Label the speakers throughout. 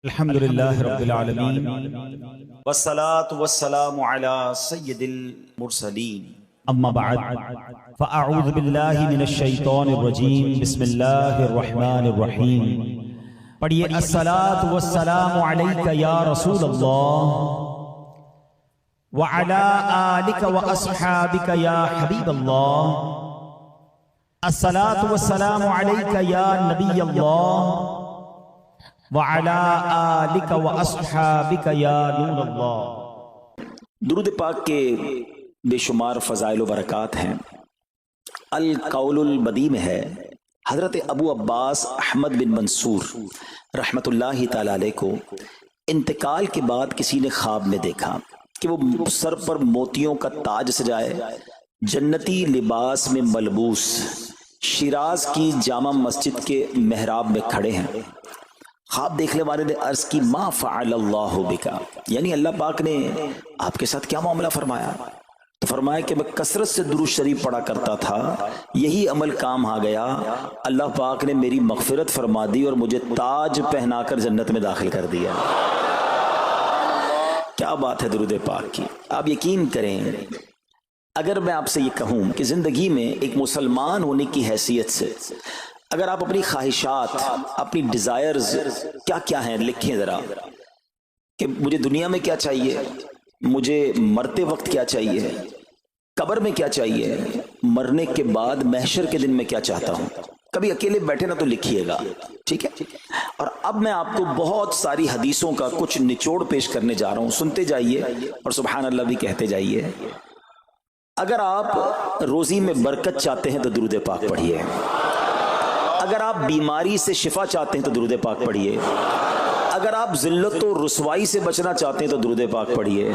Speaker 1: الحمدللہ رب العالمین
Speaker 2: والصلاة والسلام على سید المرسلین
Speaker 1: اما بعد فاعوذ باللہ من الشیطان الرجیم بسم اللہ الرحمن الرحیم پڑھیے الصلاة والسلام علیک یا رسول اللہ وعلى آلک واصحابک یا حبیب اللہ الصلاة والسلام علیک یا نبی اللہ وَعَلَىٰ آلِكَ وَأَصْحَابِكَ يَا نُورَ اللَّهِ۔
Speaker 2: درود پاک کے بے شمار فضائل و برکات ہیں۔ القول البدی میں ہے حضرت ابو عباس احمد بن منصور رحمت اللہ تعالی علیہ کو انتقال کے بعد کسی نے خواب میں دیکھا کہ وہ سر پر موتیوں کا تاج سجائے، جنتی لباس میں ملبوس، شیراز کی جامع مسجد کے محراب میں کھڑے ہیں۔ خواب دیکھنے والے نے عرض کی ما فعل اللہ بکا، یعنی اللہ پاک نے آپ کے ساتھ کیا معاملہ فرمایا؟ تو فرمایا کہ میں کثرت سے درود شریف پڑھا کرتا تھا، یہی عمل کام آ گیا، اللہ پاک نے میری مغفرت فرما دی اور مجھے تاج پہنا کر جنت میں داخل کر دیا۔ کیا بات ہے درود پاک کی! آپ یقین کریں، اگر میں آپ سے یہ کہوں کہ زندگی میں ایک مسلمان ہونے کی حیثیت سے اگر آپ اپنی خواہشات، اپنی ڈیزائرز کیا کیا ہیں لکھیں ذرا، کہ مجھے دنیا میں کیا چاہیے، مجھے مرتے وقت کیا چاہیے، قبر میں کیا چاہیے، مرنے کے بعد محشر کے دن میں کیا چاہتا ہوں، کبھی اکیلے بیٹھے نہ تو لکھیے گا، ٹھیک ہے؟ اور اب میں آپ کو بہت ساری حدیثوں کا کچھ نچوڑ پیش کرنے جا رہا ہوں، سنتے جائیے اور سبحان اللہ بھی کہتے جائیے۔ اگر آپ روزی میں برکت چاہتے ہیں تو درود پاک پڑھیے، اگر آپ بیماری سے شفا چاہتے ہیں تو درود پاک پڑھیے، اگر آپ ذلت و رسوائی سے بچنا چاہتے ہیں تو درود پاک پڑھیے،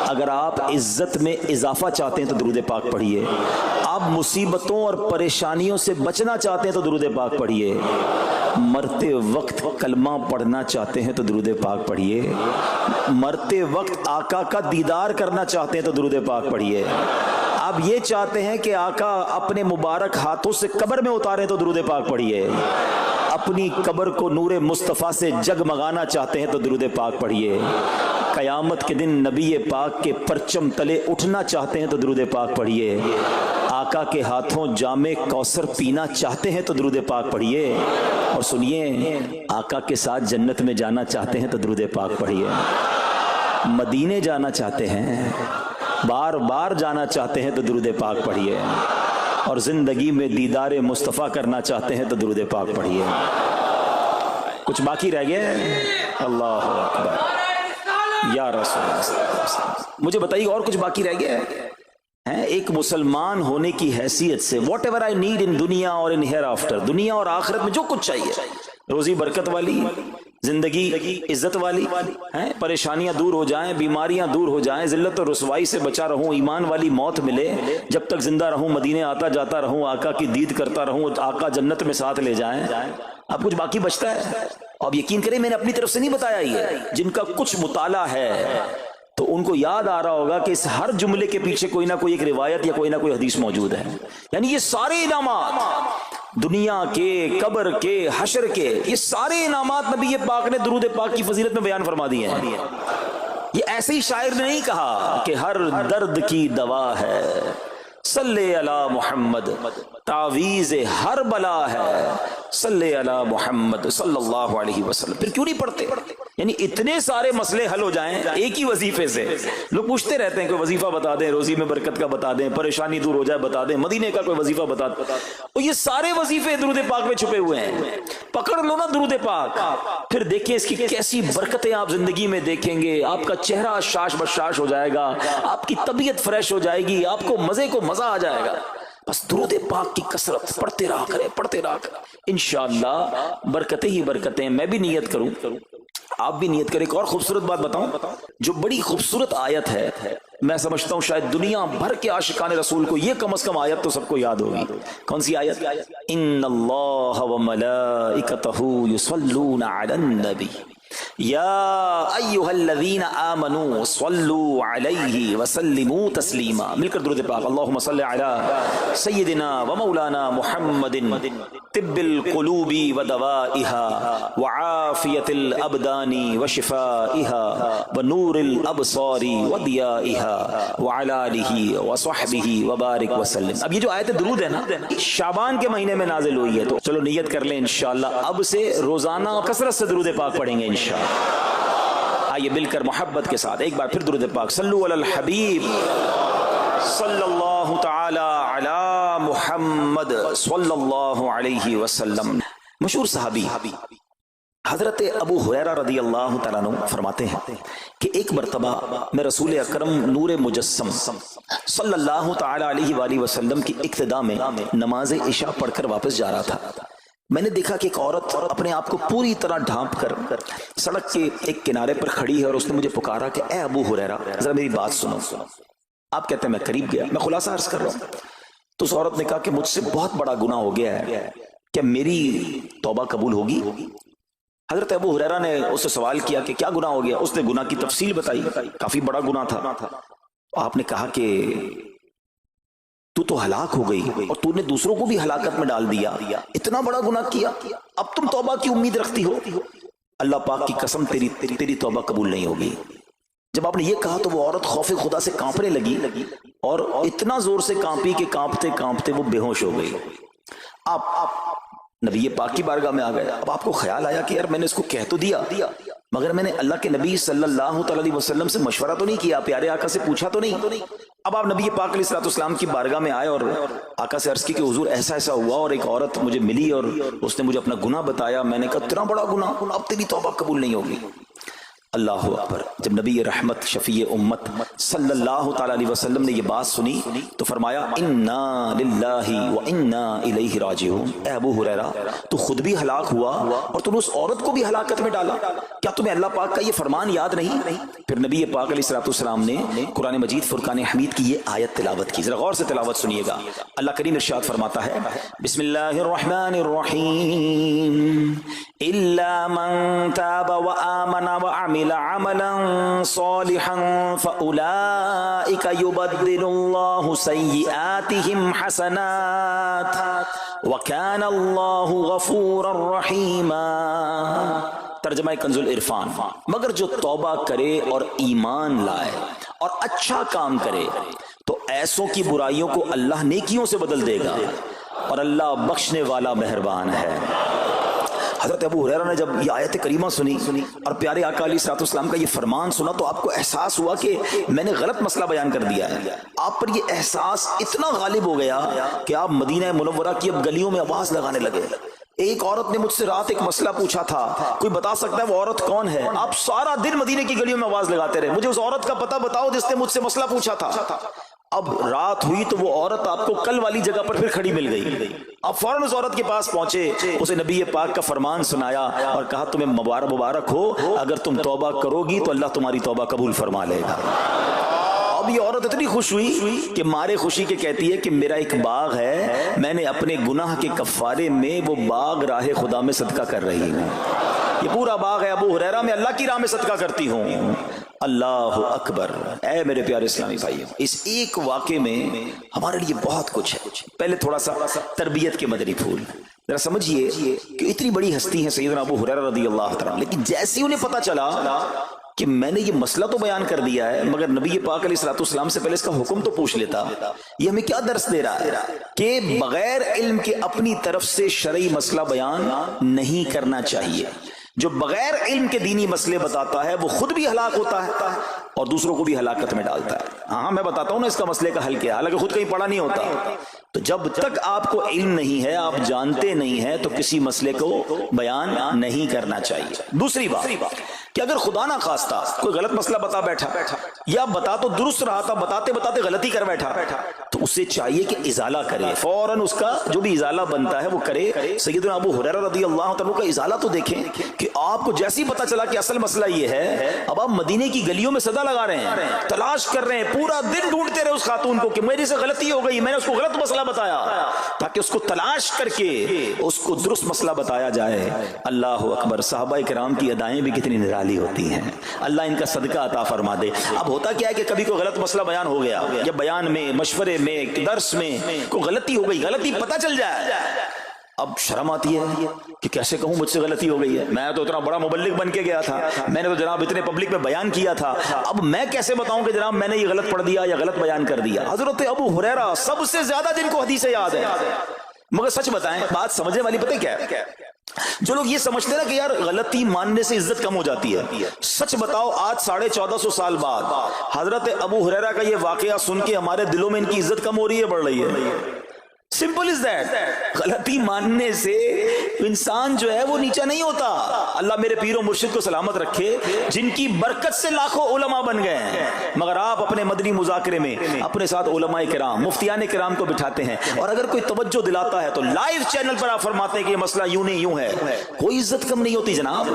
Speaker 2: اگر آپ عزت میں اضافہ چاہتے ہیں تو درود پاک پڑھیے، آپ مصیبتوں اور پریشانیوں سے بچنا چاہتے ہیں تو درود پاک پڑھیے، مرتے وقت کلمہ پڑھنا چاہتے ہیں تو درود پاک پڑھیے، مرتے وقت آقا کا دیدار کرنا چاہتے ہیں تو درود پاک پڑھیے، آپ یہ چاہتے ہیں کہ آقا اپنے مبارک ہاتھوں سے قبر میں اتارے تو درود پاک پڑھیے، اپنی قبر کو نور مصطفیٰ سے جگمگانا چاہتے ہیں تو درود پاک پڑھیے، قیامت کے دن نبی پاک کے پرچم تلے اٹھنا چاہتے ہیں تو درود پاک پڑھیے، آقا کے ہاتھوں جام کوثر پینا چاہتے ہیں تو درود پاک پڑھیے، اور سنیے آقا کے ساتھ جنت میں جانا چاہتے ہیں تو درود پاک پڑھیے، مدینے جانا چاہتے ہیں، بار بار جانا چاہتے ہیں تو درود پاک پڑھیے، اور زندگی میں دیدار مصطفیٰ کرنا چاہتے ہیں تو درود پاک پڑھیے۔ کچھ باقی رہ گیا ہے؟ اللہ اکبر یا رسول اللہ، مجھے بتائیے اور کچھ باقی رہ گیا ہے؟ ایک مسلمان ہونے کی حیثیت سے what ever I need in دنیا اور ان ہیئر آفٹر، دنیا اور آخرت میں جو کچھ چاہیے، روزی برکت والی، زندگی عزت والی، پریشانیاں دور ہو جائیں، بیماریاں دور ہو جائیں، ذلت اور رسوائی سے بچا رہوں، ایمان والی موت ملے، جب تک زندہ رہوں مدینے آتا جاتا رہوں، آقا کی دید کرتا رہوں، آقا جنت میں ساتھ لے جائیں۔ اب کچھ باقی بچتا ہے؟ اب یقین کریں میں نے اپنی طرف سے نہیں بتایا، یہ جن کا کچھ مطالعہ ہے تو ان کو یاد آ رہا ہوگا کہ اس ہر جملے کے پیچھے کوئی نہ کوئی ایک روایت یا کوئی نہ کوئی حدیث موجود ہے، یعنی یہ سارے انعامات دنیا کے، قبر کے، حشر کے، یہ سارے انعامات نبی پاک نے درود پاک کی فضیلت میں بیان فرما دیے ہیں۔ یہ ایسے ہی شاعر نے نہیں کہا کہ ہر درد کی دوا ہے صلی علی محمد، تعویذ ہر بلا ہے صلی علی محمد صلی اللہ علیہ وسلم۔ پھر کیوں نہیں پڑھتے؟ یعنی اتنے سارے مسئلے حل ہو جائیں ایک ہی وظیفے سے۔ لوگ پوچھتے رہتے ہیں کوئی وظیفہ بتا دیں، روزی میں برکت کا بتا دیں، پریشانی دور ہو جائے بتا دیں، مدینے کا کوئی وظیفہ بتا دیں، اور یہ سارے وظیفے درود پاک میں چھپے ہوئے ہیں۔ پکڑ لو نا درود پاک، پھر دیکھیں اس کی کیسی برکتیں آپ زندگی میں دیکھیں گے، آپ کا چہرہ شاش بشاش ہو جائے گا، آپ کی طبیعت فریش ہو جائے گی، آپ کو مزے کو مزہ آ جائے گا۔ بس درود پاک کی کثرت پڑھتے رہا کریں، پڑھتے رہا کریں، انشاءاللہ برکتیں ہی برکتیں۔ میں بھی نیت کروں، آپ بھی نیت کریں۔ ایک اور خوبصورت بات بتاؤں، جو بڑی خوبصورت آیت ہے، میں سمجھتا ہوں شاید دنیا بھر کے عاشقان رسول کو یہ کم از کم آیت تو سب کو یاد ہوگی۔ کون سی آیت؟ ان اللہ وملائکتہ یصلون علی النبی یا ایھا الذین آمنوا صلوا علیہ وسلموا تسلیما۔ مل کر درود پاک، اللہم صل علی سیدنا و مولانا محمد طب القلوب ودوائها وعافية الأبدان وشفائها ونور الأبصار وضيائها وعلى آله وصحبه وبارك وسلم. اب یہ جو آیت درود ہے نا شعبان کے مہینے میں نازل ہوئی ہے، تو چلو نیت کر لیں انشاءاللہ اب سے روزانہ کثرت سے درود پاک پڑھیں گے انشاءاللہ. آئیے مل کر محبت کے ساتھ ایک بار پھر درود پاک صلو علی الحبیب صلی اللہ تعالی علی محمد صلی اللہ علیہ وسلم. مشہور صحابی حضرت ابو ہریرہ رضی اللہ تعالیٰ عنہ فرماتے ہیں کہ ایک مرتبہ میں رسول اکرم نور مجسم صلی اللہ تعالی علیہ وآلہ وسلم کی اقتداء میں نماز عشاء پڑھ کر واپس جا رہا تھا. میں نے دیکھا کہ ایک عورت اپنے آپ کو پوری طرح ڈھانپ کر سڑک کے ایک کنارے پر کھڑی ہے اور اس نے مجھے پکارا کہ اے ابو ہریرہ ذرا میری بات سنو. آپ کہتے ہیں میں قریب گیا، میں خلاصہ عرض کر رہا ہوں. تو اس عورت نے کہا کہ مجھ سے بہت بڑا گناہ ہو گیا ہے، کیا میری توبہ قبول ہوگی؟ حضرت ابو ہریرہ نے اس سے سوال کیا کہ کیا گناہ ہو گیا؟ اس نے گناہ کی تفصیل بتائی، کافی بڑا گناہ تھا. آپ نے کہا کہ تو ہلاک ہو گئی اور تو نے دوسروں کو بھی ہلاکت میں ڈال دیا، اتنا بڑا گناہ کیا، اب تم توبہ کی امید رکھتی ہو؟ اللہ پاک کی قسم تیری توبہ قبول نہیں ہوگی. جب آپ نے یہ کہا تو وہ عورت خوف خدا سے کانپنے لگی اور اتنا زور سے کانپی کہ کانپتے کانپتے وہ بے ہوش ہو گئی. آپ نبی پاک کی بارگاہ میں آ گئے. اب آپ کو خیال آیا کہ یار میں نے اس کو کہہ تو دیا مگر میں نے اللہ کے نبی صلی اللہ علیہ وسلم سے مشورہ تو نہیں کیا، پیارے آقا سے پوچھا تو نہیں. اب آپ نبی پاک علیہ السلام کی بارگاہ میں آئے اور آقا سے عرض کی کہ حضور ایسا ایسا ہوا اور ایک عورت مجھے ملی اور اس نے مجھے اپنا گناہ بتایا. میں نے کہا اتنا بڑا گناہ، اب تیری توبہ قبول نہیں ہوگی. اللہ اکبر. جب نبی رحمت شفیع امت صلی اللہ تعالی علیہ وسلم نے یہ بات سنی تو فرمایا انا للہ و انا الیہ راجعون. اے ابو ہریرہ تو خود بھی ہلاک ہوا اور تم نے اس عورت کو بھی ہلاکت میں ڈالا، کیا تمہیں اللہ پاک کا یہ فرمان یاد نہیں؟ پھر نبی پاک علیہ السلام نے قرآن مجید فرقان حمید کی یہ آیت تلاوت کی. ذرا غور سے تلاوت سنیے گا. اللہ کریم ارشاد فرماتا ہے بسم اللہ الرحمن الرحیم الا من تاب وآمن وعمل عملا صالحا فأولئك يبدل الله سيئاتهم حسنات وكان الله غفورا رحيما. ترجمہ کنز العرفان. مگر جو توبہ کرے اور ایمان لائے اور اچھا کام کرے تو ایسوں کی برائیوں کو اللہ نیکیوں سے بدل دے گا اور اللہ بخشنے والا مہربان ہے. حضرت ابو ہریرہ نے جب یہ آیت کریمہ سنی اور پیارے آقا علیہ السلام کا یہ فرمان سنا تو آپ کو احساس ہوا کہ میں نے غلط مسئلہ بیان کر دیا ہے. آپ پر یہ احساس اتنا غالب ہو گیا کہ آپ مدینہ منورہ کی اب گلیوں میں آواز لگانے لگے. ایک عورت نے مجھ سے رات ایک مسئلہ پوچھا تھا، کوئی بتا سکتا ہے وہ عورت کون ہے؟ آپ سارا دن مدینے کی گلیوں میں آواز لگاتے رہے مجھے اس عورت کا پتہ بتاؤ جس نے مجھ سے مسئلہ پوچھا تھا. اب رات ہوئی تو وہ عورت آپ کو کل والی جگہ پر پھر کھڑی مل گئی. آپ فوراً اس عورت کے پاس پہنچے، اسے نبی پاک کا فرمان سنایا اور کہا تمہیں مبارک ہو، اگر تم توبہ کرو گی تو اللہ تمہاری توبہ قبول فرما لے گا. اب یہ عورت اتنی خوش ہوئی کہ مارے خوشی کے کہتی ہے کہ میرا ایک باغ ہے، میں نے اپنے گناہ کے کفارے میں وہ باغ راہ خدا میں صدقہ کر رہی ہوں. یہ پورا باغ ہے ابو ہریرہ میں اللہ کی راہ میں صدقہ کرتی ہوں. اللہ اکبر. اے میرے پیارے اسلامی بھائیوں، اس ایک واقعے میں ہمارے لیے بہت کچھ ہے. پہلے تھوڑا سا تربیت کے مدنی پھول ذرا سمجھیے کہ اتنی بڑی ہستی ہے سیدنا ابو ہریرہ رضی اللہ تعالیٰ، لیکن جیسے انہیں پتا چلا کہ میں نے یہ مسئلہ تو بیان کر دیا ہے مگر نبی پاک علیہ السلام سے پہلے اس کا حکم تو پوچھ لیتا. یہ ہمیں کیا درس دے رہا ہے کہ بغیر علم کے اپنی طرف سے شرعی مسئلہ بیان نہیں کرنا چاہیے. جو بغیر علم کے دینی مسئلے بتاتا ہے وہ خود بھی ہلاک ہوتا ہے اور دوسروں کو بھی ہلاکت میں ڈالتا ہے. ہاں میں بتاتا ہوں نا اس کا مسئلے کا حل کیا، حالانکہ خود کہیں پڑھا نہیں ہوتا. تو جب تک آپ کو علم نہیں ہے، آپ جانتے نہیں ہیں، تو کسی مسئلے کو بیان نہیں کرنا چاہیے. دوسری بات کہ اگر خدا نہ خواستہ کوئی غلط مسئلہ بتا بیٹھا یا بتا تو درست رہا تھا، بتاتے بتاتے غلطی کر بیٹھا، تو اسے چاہیے کہ ازالہ کرے، فوراً اس کا جو بھی ازالہ بنتا ہے وہ کرے. سیدنا ابو ہریرہ رضی اللہ عنہ کا ازالہ تو دیکھیں کہ آپ کو جیسے ہی پتا چلا کہ اصل مسئلہ یہ ہے، اب آپ مدینے کی گلیوں میں صدا لگا رہے ہیں، تلاش کر رہے ہیں، پورا دن ڈھونڈتے رہے اس خاتون کو کہ میری سے غلطی ہو گئی، میں نے اس کو غلط مسئلہ بتایا، تاکہ اس کو تلاش کر کے اس کو درست مسئلہ بتایا جائے. اللہ اکبر. صحابہ کرام کی ادائیں بھی کتنی نرالی ہوتی ہیں، اللہ ان کا صدقہ عطا فرما دے. اب ہوتا کیا ہے کہ کبھی کوئی غلط مسئلہ بیان ہو گیا یا بیان میں، مشورے میں، درس میں کوئی غلطی ہو گئی، غلطی پتہ چل جائے اب شرم آتی ہے کہ کیسے کہوں مجھ سے غلطی ہو گئی ہے، میں تو اتنا بڑا مبلغ بن کے گیا تھا، میں نے تو جناب اتنے پبلک میں بیان کیا تھا، اب میں کیسے بتاؤں کہ جناب میں نے یہ غلط پڑھ دیا یا غلط بیان کر دیا۔ حضرت ابو ہریرہ سب سے زیادہ جن کو حدیثیں یاد ہے، مگر سچ بتائیں بات سمجھنے والی پتہ کیا ہے؟ جو لوگ یہ سمجھتے ہیں نا کہ یار غلطی ماننے سے عزت کم ہو جاتی ہے، سچ بتاؤ آج 1450 سال بعد حضرت ابو ہریرہ کا یہ واقعہ سن کے ہمارے دلوں میں ان کی عزت کم ہو رہی ہے، بڑھ رہی ہے؟ Simple is that. غلطی ماننے سے انسان جو ہے وہ نیچا نہیں ہوتا۔ اللہ میرے پیر و مرشد کو سلامت رکھے، جن کی برکت سے لاکھوں علماء بن گئے ہیں، مگر آپ اپنے مدنی مذاکرے میں اپنے ساتھ علماء کرام مفتیان کرام کو بٹھاتے ہیں، اور اگر کوئی توجہ دلاتا ہے تو لائیو چینل پر آپ فرماتے ہیں کہ یہ مسئلہ یوں نہیں یوں ہے، کوئی عزت کم نہیں ہوتی جناب۔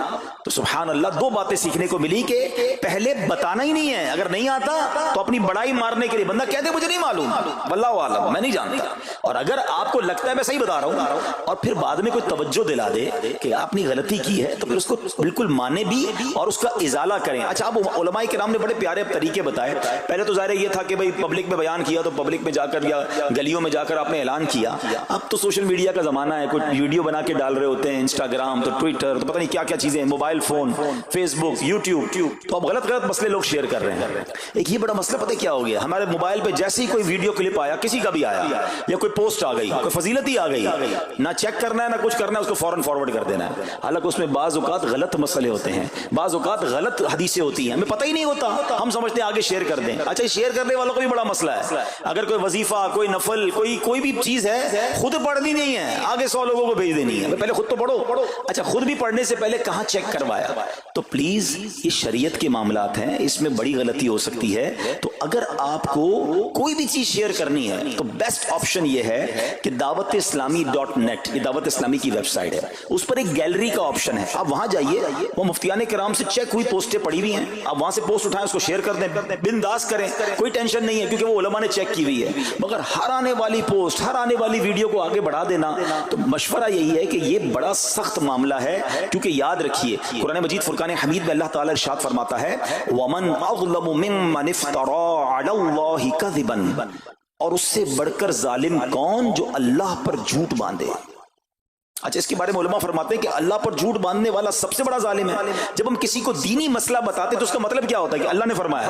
Speaker 2: تو سبحان اللہ، دو باتیں سیکھنے کو ملی کہ پہلے بتانا ہی نہیں ہے، اگر نہیں آتا تو اپنی بڑائی مارنے کے لیے بندہ کہتے مجھے نہیں معلوم، واللہ عالم میں نہیں جانتا، اور اگر آپ کو لگتا ہے میں صحیح بتا رہا ہوں اور پھر بعد میں کوئی توجہ دلا دے کہ آپ نے غلطی کی ہے تو پھر اس کو بالکل مانے بھی اور اس کا ازالہ کریں۔ اچھا، اب علماء کرام نے بڑے پیارے طریقے بتائے۔ پہلے تو ظاہر یہ تھا کہ بھئی پبلک میں بیان کیا تو پبلک میں جا کر یا گلیوں میں جا کر آپ نے اعلان کیا، اب تو سوشل میڈیا کا زمانہ ہے، کچھ ویڈیو بنا کے ڈال رہے ہوتے ہیں، انسٹاگرام تو ٹویٹر تو پتہ نہیں کیا کیا چیزیں، موبائل فون، فیس بک، یوٹیوب، تو اب غلط غلط مسئلے لوگ شیئر کر رہے ہیں۔ ایک یہ بڑا مسئلہ پتہ کیا ہو گیا، ہمارے موبائل پہ جیسے ہی کوئی ویڈیو کلپ آیا، کسی کا بھی آیا یا کوئی پوسٹ آ گئی، کوئی فضیلت ہی آ گئی، نہ چیک کرنا ہے نہ کچھ کرنا ہے، اس کو فوراً فارورڈ کر دینا ہے۔ حالانکہ اس میں بعض اوقات غلط مسئلے ہوتے ہیں، بعض اوقات غلط حدیثیں ہوتی ہیں، ہمیں پتہ ہی نہیں ہوتا، ہم سمجھتے ہیں آگے شیئر کر دیں۔ اچھا، شیئر کرنے والوں کا بھی بڑا مسئلہ ہے، اگر کوئی وظیفہ، کوئی نفل، کوئی بھی چیز ہے، خود پڑھنی نہیں ہے، آگے 100 لوگوں کو بھیج دینی ہے، پہلے خود تو پڑھو۔ اچھا، خود بھی پڑھنے سے پہلے کہاں چیک کروایا؟ تو پلیز یہ شریعت کے معاملات ہیں، اس میں بڑی غلطی ہو سکتی ہے۔ تو اگر آپ کو کوئی بھی چیز شیئر کرنی ہے تو بیسٹ آپشن یہ ہے کہ dawat-islami.net، یہ دعوت اسلامی کی ویب سائٹ ہے، اس پر ایک گیلری کا آپشن ہے، آپ وہاں جائیے، وہ مفتیان کرام سے چیک ہوئی پوسٹیں پڑی ہوئی ہیں، آپ وہاں سے پوسٹ اٹھائیں، اس کو شیئر کر دیں، بنداز کریں، کوئی ٹینشن نہیں ہے، کیونکہ وہ علماء نے چیک کی ہوئی ہے۔ مگر ہر آنے والی پوسٹ، ہر آنے والی ویڈیو کو آگے بڑھا دینا، تو مشورہ یہی ہے کہ یہ بڑا سخت معاملہ ہے، کیونکہ یاد رکھیے قرآن مجید فرقان حمید میں اللہ تعالیٰ ارشاد فرماتا ہے وَمَنْ أَظْلَمُ مِمَّنِ افْتَرَىٰ عَلَى اللَّهِ كَذِبًا، اور اس سے بڑھ کر ظالم کون جو اللہ پر جھوٹ باندھے۔ اچھا، اس کے بارے میں علماء فرماتے ہیں کہ اللہ پر جھوٹ باندھنے والا سب سے بڑا ظالم ہے۔ جب ہم کسی کو دینی مسئلہ بتاتے تو اس کا مطلب کیا ہوتا ہے کہ اللہ نے فرمایا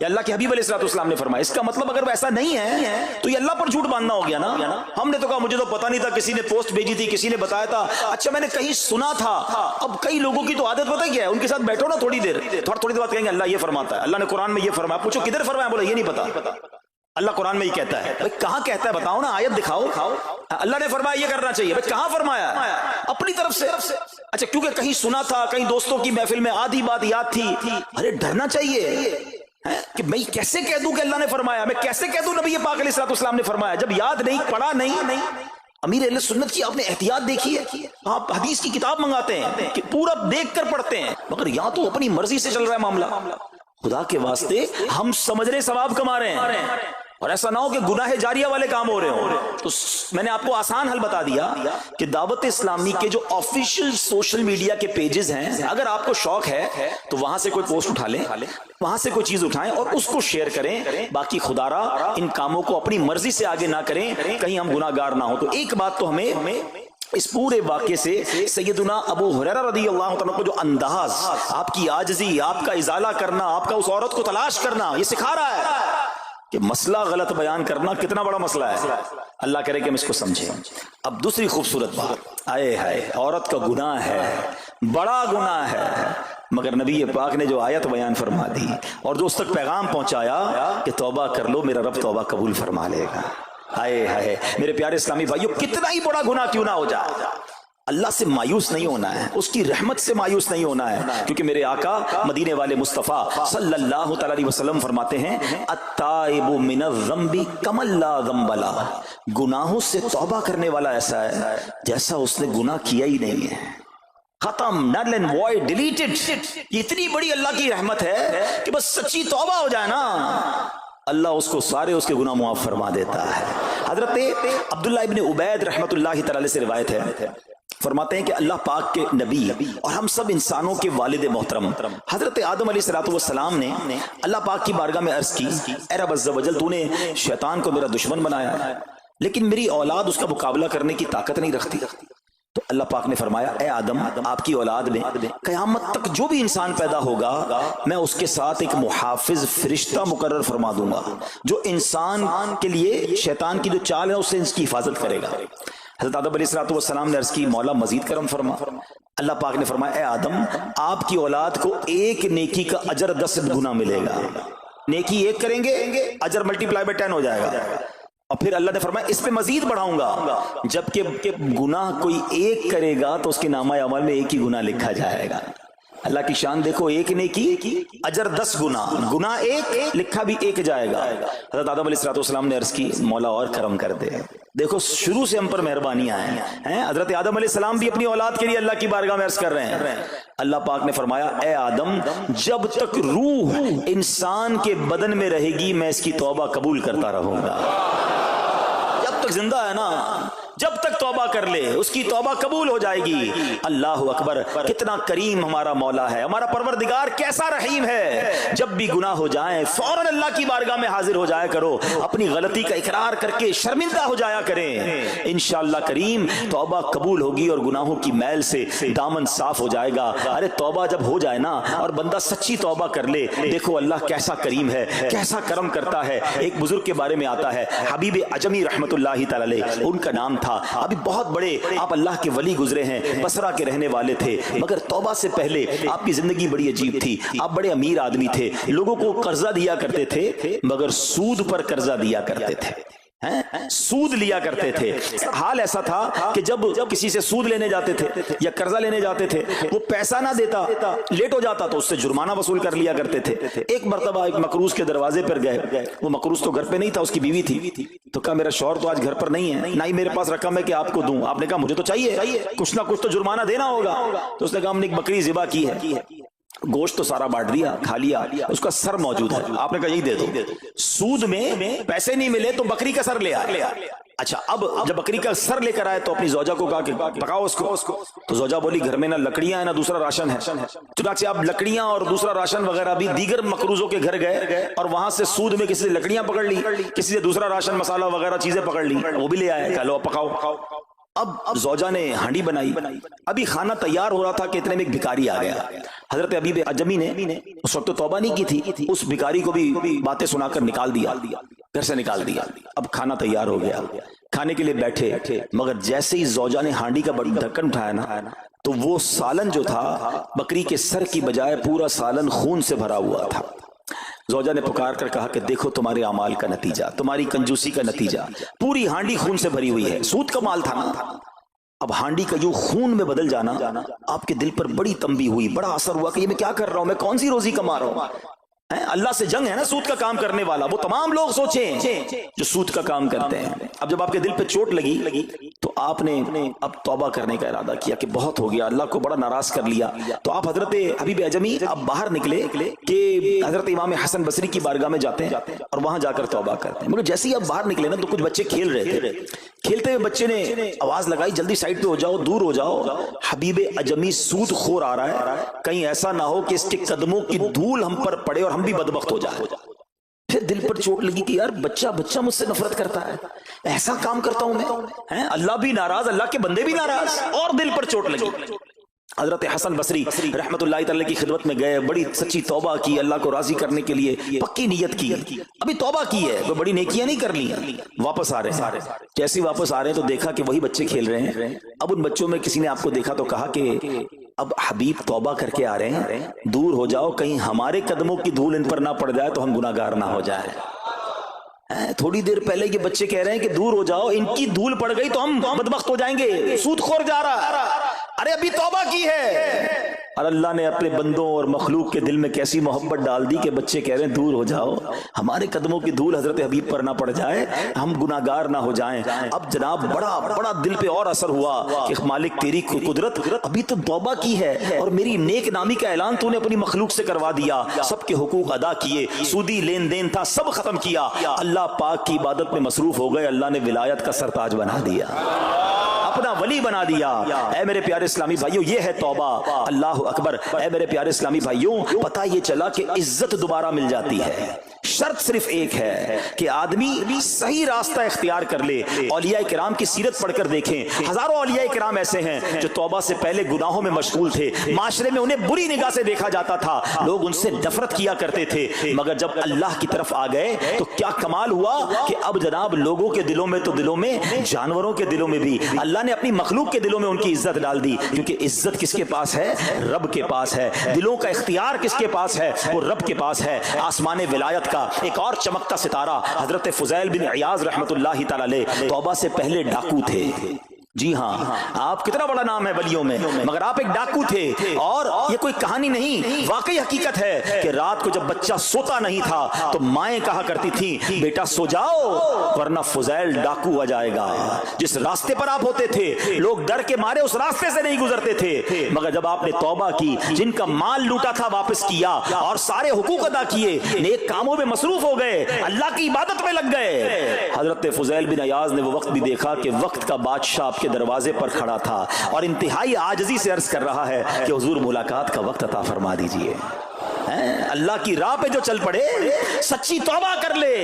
Speaker 2: یا اللہ کے حبیب علیہ السلام نے فرمایا، اس کا مطلب اگر ایسا نہیں ہے تو یہ اللہ پر جھوٹ باندھنا ہو گیا نا۔ ہم نے تو کہا مجھے تو پتہ نہیں تھا، کسی نے پوسٹ بھیجی تھی، کسی نے بتایا تھا، اچھا میں نے کہیں سنا تھا۔ اب کئی لوگوں کی تو عادت پتہ کیا ہے، ان کے ساتھ بیٹھو نا تھوڑی دیر بعد کہیں گے اللہ یہ فرماتا ہے، اللہ نے قرآن میں یہ فرمایا، پوچھو کدھر فرمایا، بولے یہ نہیں پتا، اللہ قرآن میں یہ کہتا ہے۔ کہاں کہتا ہے بتاؤ نا، آیت دکھاؤ، اللہ نے فرمایا یہ کرنا چاہیے، کہاں فرمایا؟ اپنی طرف سے۔ اچھا، کیونکہ کہیں سنا تھا، کہیں دوستوں کی محفل میں آدھی بات یاد تھی، ارے ڈرنا چاہیے کہ میں کیسے کہہ دوں کہ اللہ نے فرمایا، میں کیسے کہہ دوں نبی پاک علیہ السلام نے فرمایا، جب یاد نہیں، پڑھا نہیں۔ امیر اہل سنت کی آپ نے احتیاط دیکھی ہے، آپ حدیث کی کتاب منگاتے ہیں کہ پورا دیکھ کر پڑھتے ہیں، مگر یہاں تو اپنی مرضی سے چل رہا ہے معاملہ۔ خدا کے واسطے ہم سمجھ رہے ثواب کما رہے ہیں، اور ایسا نہ ہو کہ گناہ جاریہ والے کام ہو رہے ہوں۔ تو میں نے آپ کو آسان حل بتا دیا کہ دعوت اسلامی کے جو آفیشیل سوشل میڈیا کے پیجز ہیں، اگر آپ کو شوق ہے تو وہاں سے کوئی پوسٹ اٹھا لیں، وہاں سے کوئی چیز اٹھائیں اور اس کو شیئر کریں۔ باقی خدا را ان کاموں کو اپنی مرضی سے آگے نہ کریں، کہیں ہم گناہ گار نہ ہوں۔ تو ایک بات تو ہمیں اس پورے واقعے سے سیدنا ابو ہریرہ رضی اللہ تعالیٰ کو جو انداز، آپ کی عاجزی، آپ کا ازالہ کرنا، آپ کا اس عورت کو تلاش کرنا، یہ سکھا رہا ہے کہ مسئلہ غلط بیان کرنا کتنا بڑا مسئلہ ہے۔ اللہ کرے کہ ہم اس کو سمجھیں۔ اب دوسری خوبصورت بات، آئے ہائے، عورت کا گناہ ہے، بڑا گناہ ہے، مگر نبی پاک نے جو آیت بیان فرما دی اور جو اس تک پیغام پہنچایا کہ توبہ کر لو، میرا رب توبہ قبول فرما لے گا۔ آئے ہائے میرے پیارے اسلامی بھائیو، کتنا ہی بڑا گناہ کیوں نہ ہو جائے، اللہ سے مایوس نہیں ہونا ہے، اس کی رحمت سے مایوس نہیں ہونا ہے، کیونکہ میرے آقا مدینے والے مصطفیٰ صلی اللہ تعالی علیہ وسلم فرماتے ہیں التائب من الذنب کمن لا ذنب لہ، گناہوں سے توبہ کرنے والا ایسا ہے جیسا اس نے گناہ کیا ہی نہیں ہے، ختم، نل اینڈ وائڈ، ڈیلیٹڈ۔ یہ اتنی بڑی اللہ کی رحمت ہے کہ بس سچی توبہ ہو جائے نا، اللہ اس کو سارے اس کے گناہ معاف فرما دیتا ہے۔ حضرت عبداللہ ابن عبید رحمت اللہ تعالی سے روایت ہے، فرماتے ہیں کہ اللہ پاک کے نبی اور ہم سب انسانوں کے والد محترم حضرت آدم علیہ السلام نے اللہ پاک کی بارگاہ میں عرض کی، اے رب عز و جل، تو نے شیطان کو میرا دشمن بنایا ہے، لیکن میری اولاد اس کا مقابلہ کرنے کی طاقت نہیں رکھتی، اللہ پاک نے فرمایا اے آدم آپ کی اولاد میں قیامت تک جو بھی انسان پیدا ہوگا میں اس کے ساتھ ایک محافظ فرشتہ مقرر فرما دوں گا جو انسان کے لیے شیطان کی جو چال ہے اس سے اس کی حفاظت کرے گا۔ حضرت آدم علیہ السلام نے عرض کی مولا مزید کرم فرما۔ اللہ پاک نے فرمایا اے آدم آپ کی اولاد کو ایک نیکی کا اجر 10 گنا ملے گا، نیکی ایک کریں گے اجر ملٹیپلائی بائی 10 ہو جائے گا، اور پھر اللہ نے فرمایا اس پہ مزید بڑھاؤں گا، جبکہ گناہ کوئی ایک کرے گا تو اس کے نامہ عمل میں ایک ہی گناہ لکھا جائے گا۔ اللہ کی شان دیکھو، ایک نیکی اجر 10 گنا، گناہ ایک لکھا بھی ایک جائے گا۔ حضرت آدم علیہ السلام نے عرض کی مولا اور کرم کر دے، دیکھو شروع سے ہم پر مہربانیاں ہیں۔ حضرت آدم علیہ السلام بھی اپنی اولاد کے لیے اللہ کی بارگاہ میں عرض کر رہے ہیں۔ اللہ پاک نے فرمایا اے آدم جب تک روح انسان کے بدن میں رہے گی میں اس کی توبہ قبول کرتا رہوں گا۔ جب تک زندہ ہے نا، جب تک توبہ کر لے اس کی توبہ قبول ہو جائے گی۔ اللہ اکبر، کتنا کریم ہمارا مولا ہے، ہمارا پروردگار کیسا رحیم ہے۔ جب بھی گناہ ہو جائیں فوراً اللہ کی بارگاہ میں حاضر ہو جایا کرو، اپنی غلطی کا اقرار کر کے شرمندہ ہو جایا کریں، انشاءاللہ کریم توبہ قبول ہوگی اور گناہوں کی میل سے دامن صاف ہو جائے گا۔ ارے توبہ جب ہو جائے نا اور بندہ سچی توبہ کر لے، دیکھو اللہ کیسا کریم ہے، کیسا کرم کرتا ہے۔ ایک بزرگ کے بارے میں آتا ہے حبیب عجمی رحمت اللہ تعالی علیہ، ان کا نام تھا، ابھی بہت بڑے آپ اللہ کے ولی گزرے ہیں، بصرہ کے رہنے والے تھے، مگر توبہ سے پہلے آپ کی زندگی بڑی عجیب تھی۔ آپ بڑے امیر آدمی تھے، لوگوں کو قرضہ دیا کرتے تھے مگر سود پر قرضہ دیا کرتے تھے، سود لیا کرتے تھے۔ حال ایسا تھا کہ جب کسی سے سود لینے جاتے تھے یا قرضہ لینے جاتے تھے، وہ پیسہ نہ دیتا، لیٹ ہو جاتا تو اس سے جرمانہ وصول کر لیا کرتے تھے۔ ایک مرتبہ ایک مقروض کے دروازے پر گئے، وہ مقروض تو گھر پہ نہیں تھا، اس کی بیوی تھی، تو کہا میرا شوہر تو آج گھر پر نہیں ہے، نہ ہی میرے پاس رقم ہے کہ آپ کو دوں۔ آپ نے کہا مجھے تو چاہیے، کچھ نہ کچھ تو جرمانہ دینا ہوگا۔ تو اس نے کہا ہم نے ایک بکری ذبح کی ہے، گوشت تو سارا بانٹ دیا، کھا لیا، اس کا سر موجود ہے، آپ نے کہا یہی دے دو۔ سود میں پیسے نہیں ملے تو بکری کا سر لے آیا۔ اچھا اب جب بکری کا سر لے کر آئے تو اپنی زوجہ کو کہا کہ پکاؤ اس کو، تو زوجہ بولی گھر میں نہ لکڑیاں ہیں نہ دوسرا راشن ہے۔ چنانچہ اب لکڑیاں اور دوسرا راشن وغیرہ بھی دیگر مقروضوں کے گھر گئے اور وہاں سے سود میں کسی سے لکڑیاں پکڑ لی، کسی سے دوسرا راشن مسالہ وغیرہ چیزیں پکڑ لی، وہ بھی لے آئے، کہا لو پکاؤ۔ اب زوجہ نے ہانڈی بنائی، ابھی کھانا تیار ہو رہا تھا کہ اتنے میں ایک بھکاری آ گیا۔ حضرت حبیب عجمی نے اس وقت تو توبہ نہیں کی تھی، اس بھکاری کو بھی باتیں سنا کر نکال دیا، گھر سے نکال دیا۔ اب کھانا تیار ہو گیا، کھانے کے لیے بیٹھے، مگر جیسے ہی زوجہ نے ہانڈی کا ڈھکن اٹھایا نا تو وہ سالن جو تھا بکری کے سر کی بجائے پورا سالن خون سے بھرا ہوا تھا۔ زوجہ نے پکار کر کہا کہ دیکھو تمہارے اعمال کا نتیجہ، تمہاری کنجوسی کا نتیجہ، پوری ہانڈی خون سے بھری ہوئی ہے، سود کا مال تھا نا۔ اب ہانڈی کا جو خون میں بدل جانا آپ کے دل پر بڑی تنبیہ ہوئی، بڑا اثر ہوا کہ یہ میں کیا کر رہا ہوں، میں کون سی روزی کما رہا ہوں۔ اللہ سے جنگ ہے نا سود کا کام کرنے والا، وہ تمام لوگ سوچیں جو سود کا کام کرتے ہیں۔ اب جب آپ کے دل پہ چوٹ لگی تو آپ نے اب توبہ کرنے کا ارادہ کیا کہ بہت ہو گیا، اللہ کو بڑا ناراض کر لیا۔ تو آپ حضرت حبیب عجمی اب باہر نکلے کہ حضرت امام حسن بصری کی بارگاہ میں جاتے ہیں اور وہاں جا کر توبہ کرتے ہیں۔ مگر جیسے ہی آپ باہر نکلے نا تو کچھ بچے کھیل رہے تھے، کھیلتے ہوئے بچے نے آواز لگائی جلدی سائڈ پہ ہو جاؤ، دور ہو جاؤ، حبیب عجمی سود خور آ رہا ہے، کہیں ایسا نہ ہو کہ اس کے قدموں کی دھول ہم پر پڑے اور ہم بھی بدبخت ہو جائے۔ پھر دل پر چوٹ لگی کہ یار بچہ مجھ سے نفرت کرتا ہے، ایسا کام کرتا ہوں میں، اللہ بھی ناراض، اللہ کے بندے بھی ناراض، اور دل پر چوٹ لگی۔ حضرت حسن بصری رحمت اللہ تعالی کی خدمت میں گئے، بڑی سچی توبہ کی، اللہ کو راضی کرنے کے لیے پکی نیت کی، ابھی توبہ کی ہے، کوئی بڑی نیکیاں نہیں کر لی، واپس آ رہے ہیں۔ جیسے واپس آ رہے ہیں تو دیکھا کہ وہی بچے کھیل رہے ہیں۔ اب ان بچوں میں کسی نے آپ کو دیکھا تو کہا کہ اب حبیب توبہ کر کے آ رہے ہیں، دور ہو جاؤ، کہیں ہمارے قدموں کی دھول ان پر نہ پڑ جائے تو ہم گناہ گار نہ ہو جائے۔ تھوڑی دیر پہلے یہ بچے کہہ رہے ہیں کہ دور ہو جاؤ، ان کی دھول پڑ گئی تو ہم بدبخت ہو جائیں گے، سود خور جا رہا، ارے ابھی توبہ کی ہے۔ اور اللہ نے اپنے بندوں اور مخلوق کے دل میں کیسی محبت ڈال دی کہ بچے کہہ رہے ہیں دور ہو جاؤ، ہمارے قدموں کی دھول حضرت حبیب پر نہ پڑ جائے، ہم گناہ گار نہ ہو جائیں۔ اب جناب بڑا دل پہ اور اثر ہوا کہ مالک تیری قدرت، ابھی تو توبہ کی ہے اور میری نیک نامی کا اعلان تو نے اپنی مخلوق سے کروا دیا، سب کے حقوق ادا کیے، سودی لین دین تھا سب ختم کیا، اللہ پاک کی عبادت میں مصروف ہو گئے، اللہ نے ولایت کا سرتاج بنا دیا۔ اپنا ولی بنا دیا۔ اے میرے پیارے اسلامی بھائیوں، یہ ہے توبہ۔ اللہ اکبر۔ اے میرے پیارے اسلامی بھائیوں، پتہ یہ چلا کہ عزت دوبارہ مل جاتی ہے۔ شرط صرف ایک ہے کہ آدمی صحیح راستہ اختیار کر لے۔ اولیاء کرام کی سیرت پڑھ کر دیکھیں، ہزاروں اولیاء کرام ایسے ہیں جو توبہ سے پہلے گناہوں میں مشغول تھے، معاشرے میں انہیں بری نگاہ سے دیکھا جاتا تھا، لوگ ان سے نفرت کیا کرتے تھے، مگر جب اللہ کی طرف آ گئے تو کیا کمال ہوا کہ اب جناب لوگوں کے دلوں میں تو دلوں میں، جانوروں کے دلوں میں بھی اللہ نے اپنی مخلوق کے دلوں میں ان کی عزت ڈال دی، کیونکہ عزت کس کے پاس ہے؟ رب کے پاس ہے۔ دلوں کا اختیار کس کے پاس ہے؟ وہ رب کے پاس ہے۔ آسمان ولایت کا ایک اور چمکتا ستارہ حضرت فضیل بن عیاض رحمت اللہ تعالی علیہ توبہ سے پہلے ڈاکو تھے۔ جی ہاں، آپ کتنا بڑا نام ہے ولیوں میں، مگر آپ ایک ڈاکو تھے، اور یہ کوئی کہانی نہیں، واقعی حقیقت ہے کہ رات کو جب بچہ سوتا نہیں تھا تو مائیں کہا کرتی تھیں بیٹا سو جاؤ ورنہ فضیل ڈاکو آ جائے گا۔ جس راستے پر آپ ہوتے تھے لوگ ڈر کے مارے اس راستے سے نہیں گزرتے تھے، مگر جب آپ نے توبہ کی، جن کا مال لوٹا تھا واپس کیا اور سارے حقوق ادا کیے، نیک کاموں میں مصروف ہو گئے، اللہ کی عبادت میں لگ گئے، حضرت فضیل بن عیاض نے وہ وقت بھی دیکھا کہ وقت کا بادشاہ کے دروازے پر کھڑا تھا اور انتہائی عاجزی سے عرض کر رہا ہے کہ حضور ملاقات کا وقت عطا فرما دیجئے۔ اللہ کی راہ پہ جو چل پڑے، سچی توبہ کر لے،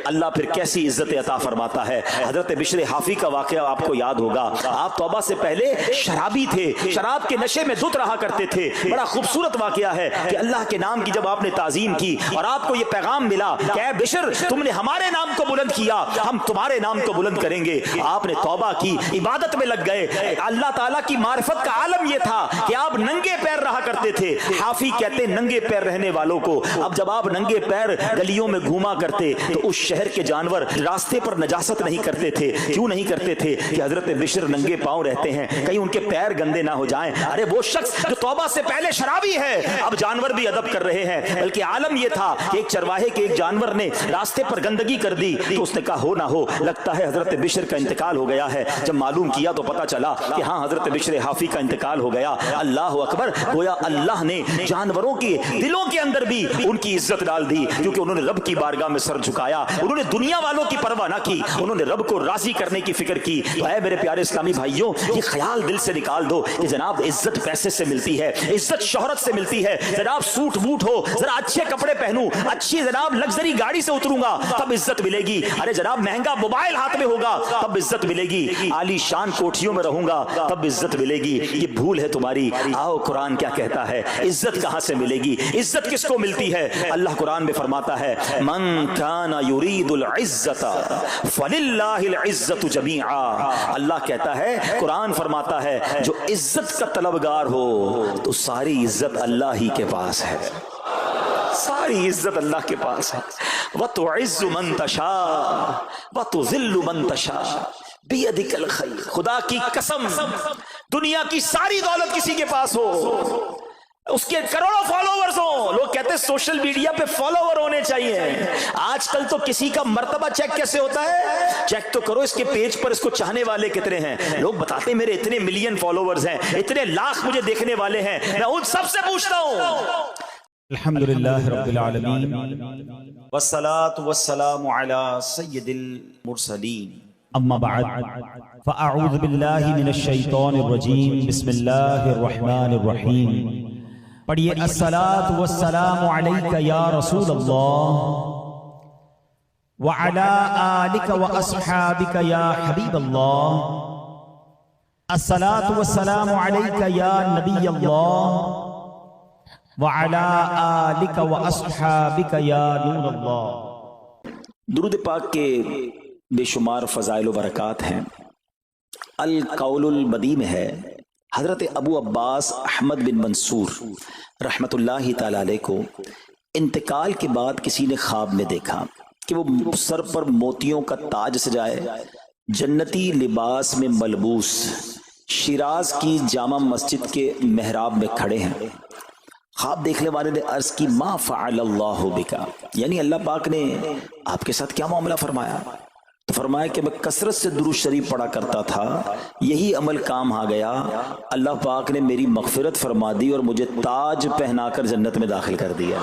Speaker 2: اللہ پھر کیسی عزت عطا فرماتا ہے۔ حضرت بشر حافی کا واقعہ آپ کو یاد ہوگا، آپ توبہ سے پہلے شرابی تھے، شراب کے نشے میں دھت رہا کرتے تھے۔ بڑا خوبصورت واقعہ ہے کہ اللہ کے نام کی جب آپ نے تعظیم کی اور آپ کو یہ پیغام ملا کہ اے بشر تم نے ہمارے نام کو بلند کیا، ہم تمہارے نام کو بلند کریں گے، آپ نے توبہ کی، عبادت میں لگ گئے۔ اللہ تعالیٰ کی معرفت کا عالم یہ تھا کہ آپ ننگے پیر رہا کرتے تھے۔ حافی کہتے ننگے پیر رہنے والوں کو، اب جب آپ ننگے پیر گلیوں میں گھوما کرتے تو اس شہر کے جانور راستے پر نجاست نہیں کرتے تھے۔ کیوں نہیں کرتے تھے؟ کہ حضرت بشر ننگے پاؤں رہتے ہیں، کہیں ان کے پیر گندے نہ ہو جائیں۔ ارے وہ شخص جو توبہ سے پہلے شرابی ہے، اب جانور بھی ادب کر رہے ہیں، بلکہ عالم یہ تھا کہ ایک چرواہے کے ایک جانور نے راستے پر گندگی کر دی تو اس نے کہا ہو نہ ہو لگتا ہے حضرت بشر کا انتقال ہو گیا ہے۔ جب معلوم کیا تو پتا چلا کہ ہاں حضرت بشر حافی کا انتقال ہو گیا۔ اللہ اکبر، گویا اللہ نے جانوروں کے دلوں کے اندر بھی ان کی عزت ڈال دی، کیونکہ انہوں نے رب کی بارگاہ میں سر جھکایا، انہوں نے دنیا والوں کی پرواہ نہ کی، انہوں نے رب کو راضی کرنے کی فکر کی۔ تو اے میرے پیارے اسلامی بھائیوں، یہ خیال دل سے نکال دو کہ جناب عزت پیسے سے ملتی ہے، عزت شہرت سے ملتی ہے، جناب سوٹ بوٹ ہو، ذرا اچھے کپڑے پہنوں، اچھی جناب لگژری گاڑی سے اتروں گا تب عزت ملے گی، ارے جناب مہنگا موبائل ہاتھ میں ہوگا تب عزت ملے گی، عالی شان کوٹھیوں میں رہوں گا تب عزت ملے گی۔ یہ بھول ہے تمہاری۔ آؤ قرآن کیا کہتا ہے، عزت کہاں سے ملے گی، عزت کس کو ملتی ہے؟ اللہ قرآن میں فرماتا ہے من کان یرید العزت فللہ العزت جمیعا۔ اللہ کہتا ہے، قرآن فرماتا ہے جو عزت کا طلبگار ہو تو ساری عزت اللہ ہی کے پاس ہے، ساری عزت اللہ کے پاس ہے۔ وَتُعِزُّ مَن تَشَاءُ وَتُذِلُّ مَن تَشَاءُ بِيَدِكَ الْخَيْرُ۔ خدا کی قسم، دنیا کی ساری دولت کسی کے پاس ہو، اس کے کروڑوں فالوورز ہوں، لوگ کہتے ہیں سوشل میڈیا پہ فالوور ہونے چاہیے۔ آج کل تو کسی کا مرتبہ چیک کیسے ہوتا ہے؟ چیک تو کرو اس کے پیج پر اس کو چاہنے والے کتنے ہیں۔ لوگ بتاتے ہیں میرے اتنے ملین فالوورز ہیں، اتنے لاکھ مجھے دیکھنے والے ہیں، میں ان سب سے پوچھتا ہوں۔
Speaker 1: الحمدللہ رب العالمین والصلاة والسلام علی سید المرسلین، اما بعد فاعوذ باللہ من الشیطان الرجیم، بسم اللہ الرحمن الرحیم۔ پڑھیے الصلاۃ والسلام علیک یا رسول اللہ وعلی آلک واصحابک یا حبیب اللہ، الصلاۃ والسلام علیک یا نبی اللہ وعلی آلک واصحابک یا نور اللہ۔
Speaker 2: درود پاک کے بے شمار فضائل و برکات ہیں۔ القول البدی میں ہے، حضرت ابو عباس احمد بن منصور رحمت اللہ تعالی علیہ کو انتقال کے بعد کسی نے خواب میں دیکھا کہ وہ سر پر موتیوں کا تاج سجائے، جنتی لباس میں ملبوس، شیراز کی جامع مسجد کے محراب میں کھڑے ہیں۔ خواب دیکھنے والے نے عرض کی ما فعل اللہ بکا، یعنی اللہ پاک نے آپ کے ساتھ کیا معاملہ فرمایا؟ تو فرمایا کہ میں کثرت سے درود شریف پڑھا کرتا تھا، یہی عمل کام آ گیا، اللہ پاک نے میری مغفرت فرما دی اور مجھے تاج پہنا کر جنت میں داخل کر دیا۔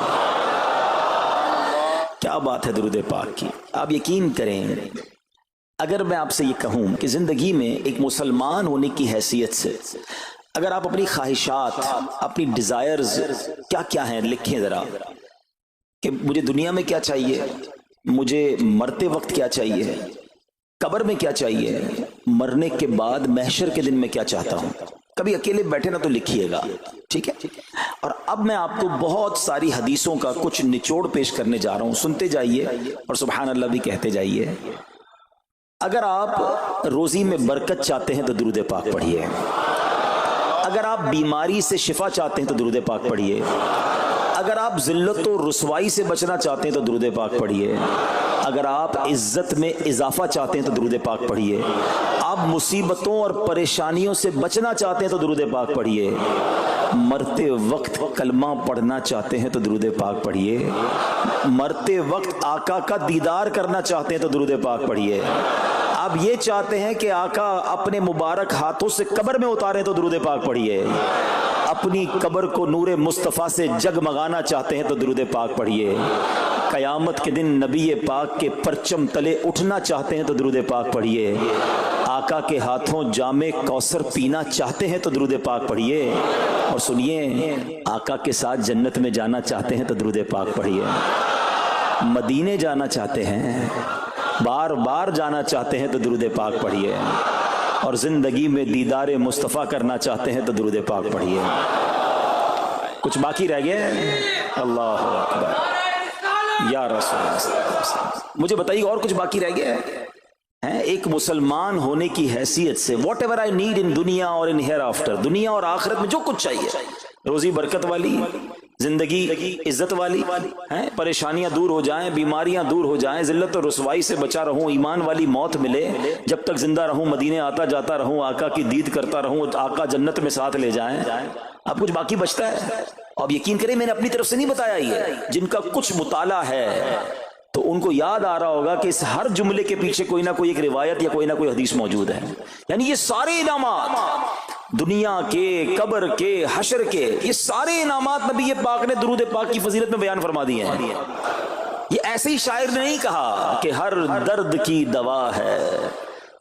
Speaker 2: کیا بات ہے درود پاک کی! آپ یقین کریں اگر میں آپ سے یہ کہوں کہ زندگی میں ایک مسلمان ہونے کی حیثیت سے اگر آپ اپنی خواہشات، اپنی ڈیزائرز کیا کیا ہیں لکھیں ذرا، کہ مجھے دنیا میں کیا چاہیے، مجھے مرتے وقت کیا چاہیے، قبر میں کیا چاہیے، مرنے کے بعد محشر کے دن میں کیا چاہتا ہوں. کبھی اکیلے بیٹھے نا تو لکھیے گا، ٹھیک ہے. اور اب میں آپ کو بہت ساری حدیثوں کا کچھ نچوڑ پیش کرنے جا رہا ہوں، سنتے جائیے اور سبحان اللہ بھی کہتے جائیے. اگر آپ روزی میں برکت چاہتے ہیں تو درود پاک پڑھیے. اگر آپ بیماری سے شفا چاہتے ہیں تو درود پاک پڑھیے. اگر آپ ذلت و رسوائی سے بچنا چاہتے ہیں تو درود پاک پڑھیے. اگر آپ عزت میں اضافہ چاہتے ہیں تو درود پاک پڑھیے. آپ مصیبتوں اور پریشانیوں سے بچنا چاہتے ہیں تو درود پاک پڑھیے. مرتے وقت کلمہ پڑھنا چاہتے ہیں تو درود پاک پڑھیے. مرتے وقت آقا کا دیدار کرنا چاہتے ہیں تو درود پاک پڑھیے. آپ یہ چاہتے ہیں کہ آقا اپنے مبارک ہاتھوں سے قبر میں اتاریں تو درود پاک پڑھیے. اپنی قبر کو نور مصطفیٰ سے جگمگانا چاہتے ہیں تو درود پاک پڑھیے. قیامت کے دن نبی پاک کے پرچم تلے اٹھنا چاہتے ہیں تو درود پاک پڑھیے. آقا کے ہاتھوں جام کوثر پینا چاہتے ہیں تو درود پاک پڑھیے. اور سنیے، آقا کے ساتھ جنت میں جانا چاہتے ہیں تو درود پاک پڑھیے. مدینے جانا چاہتے ہیں، بار بار جانا چاہتے ہیں تو درود پاک پڑھیے. اور زندگی میں دیدار مصطفیٰ کرنا چاہتے ہیں تو درود پاک پڑھیے. کچھ باقی رہ گیا؟ اللہ اکبر یا رسول اللہ. مجھے بتائیے اور کچھ باقی رہ گیا ہے؟ ایک مسلمان ہونے کی حیثیت سے what ever I need in دنیا اور ان ہیئر آفٹر، دنیا اور آخرت میں جو کچھ چاہیے، روزی برکت والی، زندگی عزت والی، پریشانیاں دور ہو جائیں، بیماریاں دور ہو جائیں، ذلت اور رسوائی سے بچا رہوں، ایمان والی موت ملے، جب تک زندہ رہوں مدینے آتا جاتا رہوں، آقا کی دید کرتا رہوں، آقا جنت میں ساتھ لے جائیں. اب کچھ باقی بچتا ہے؟ اب یقین کریں میں نے اپنی طرف سے نہیں بتایا یہ، جن کا کچھ مطالعہ ہے تو ان کو یاد آ رہا ہوگا کہ اس ہر جملے کے پیچھے کوئی نہ کوئی ایک روایت یا کوئی نہ کوئی حدیث موجود ہے. یعنی یہ سارے انعامات دنیا کے، قبر کے، حشر کے، یہ سارے انعامات نبی پاک نے درود پاک کی فضیلت میں بیان فرما دیے ہیں. یہ ایسے ہی شاعر نے نہیں کہا کہ ہر درد کی دوا ہے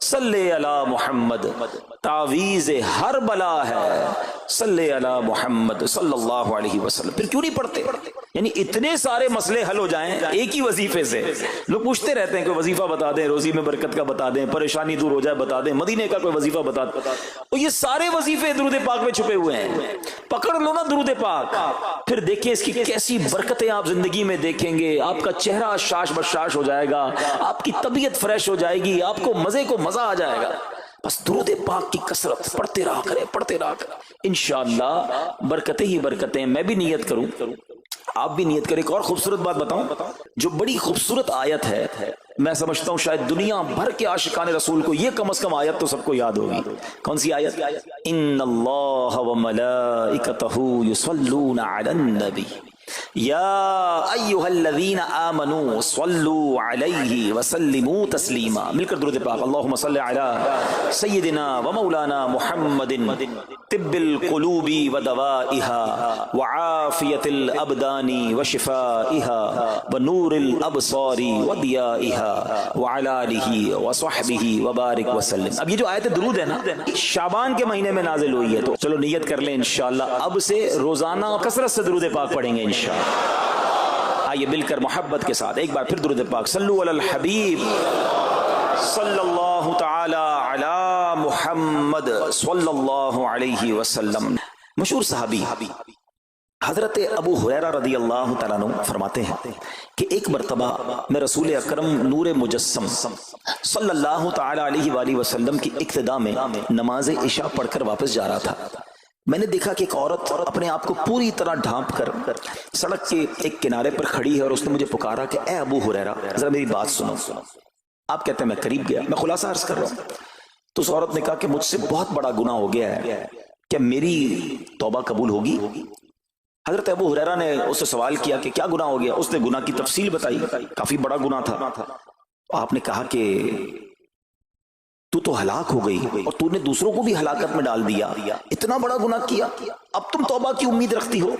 Speaker 2: صلی علی محمد، تعویذ ہر بلا ہے صلی علی محمد صلی اللہ علیہ وسلم. پھر کیوں نہیں پڑھتے؟ یعنی اتنے سارے مسئلے حل ہو جائیں ایک ہی وظیفے سے. لوگ پوچھتے رہتے ہیں کوئی وظیفہ بتا دیں، روزی میں برکت کا بتا دیں، پریشانی دور ہو جائے بتا دیں، مدینے کا کوئی وظیفہ بتا دیں. اور یہ سارے وظیفے درود پاک میں چھپے ہوئے ہیں. پکڑ لو نا درود پاک، پھر دیکھیں اس کی کیسی برکتیں آپ زندگی میں دیکھیں گے. آپ کا چہرہ شاش بشاش ہو جائے گا، آپ کی طبیعت فریش ہو جائے گی، آپ کو مزے کو مزہ آ جائے گا. بس درود پاک کی کثرت پڑھتے رہا کریں، پڑھتے رہا کریں، انشاءاللہ برکتیں ہی برکتیں. میں بھی نیت کروں، آپ بھی نیت کریں. ایک اور خوبصورت بات بتاؤں، جو بڑی خوبصورت آیت ہے، میں سمجھتا ہوں شاید دنیا بھر کے عاشقان رسول کو یہ کم از کم آیت تو سب کو یاد ہوگی. کون سی آیت؟ ان اللہ وملائکتہ یصلون علی النبی یا ایھا الذین آمنوا صلوا علیہ وسلموا تسلیما. مل کر درود پاک. اللہم صل علی سیدنا و مولانا محمد طب القلوب ودوائها وعافیت الابدان وشفائها ونور الابصار وضیائها وعلی آلہ وصحبہ وبارک وسلم. اب یہ جو آیت درود ہے نا، شعبان کے مہینے میں نازل ہوئی ہے، تو چلو نیت کر لیں انشاءاللہ اب سے روزانہ کثرت سے درود پاک پڑھیں گے انشاءاللہ. آئیے مل کر محبت کے ساتھ ایک بار پھر درود پاک. صلو علی الحبیب صلی اللہ تعالی علی محمد صلی اللہ علیہ وسلم. مشہور صحابی حضرت ابو ہریرہ رضی اللہ تعالیٰ عنہ فرماتے ہیں کہ ایک مرتبہ میں رسول اکرم نور مجسم صلی اللہ تعالی علیہ وآلہ وسلم کی اقتداء میں نماز عشاء پڑھ کر واپس جا رہا تھا. میں نے دیکھا کہ ایک عورت اپنے آپ کو پوری طرح ڈھانپ کر سڑک کے ایک کنارے پر کھڑی ہے اور اس نے مجھے پکارا کہ اے ابو ہریرہ ذرا میری بات سنو. آپ کہتے ہیں میں قریب گیا، میں خلاصہ عرض کر رہا ہوں. تو اس عورت نے کہا کہ مجھ سے بہت بڑا گناہ ہو گیا ہے، کیا میری توبہ قبول ہوگی؟ حضرت ابو ہریرہ نے اس سے سوال کیا کہ کیا گناہ ہو گیا. اس نے گناہ کی تفصیل بتائی، کافی بڑا گناہ تھا. آپ نے کہا کہ تو ہلاک ہو گئی اور تو نے دوسروں کو بھی ہلاکت میں ڈال دیا، اتنا بڑا گناہ کیا، اب تم توبہ کی امید رکھتی ہو؟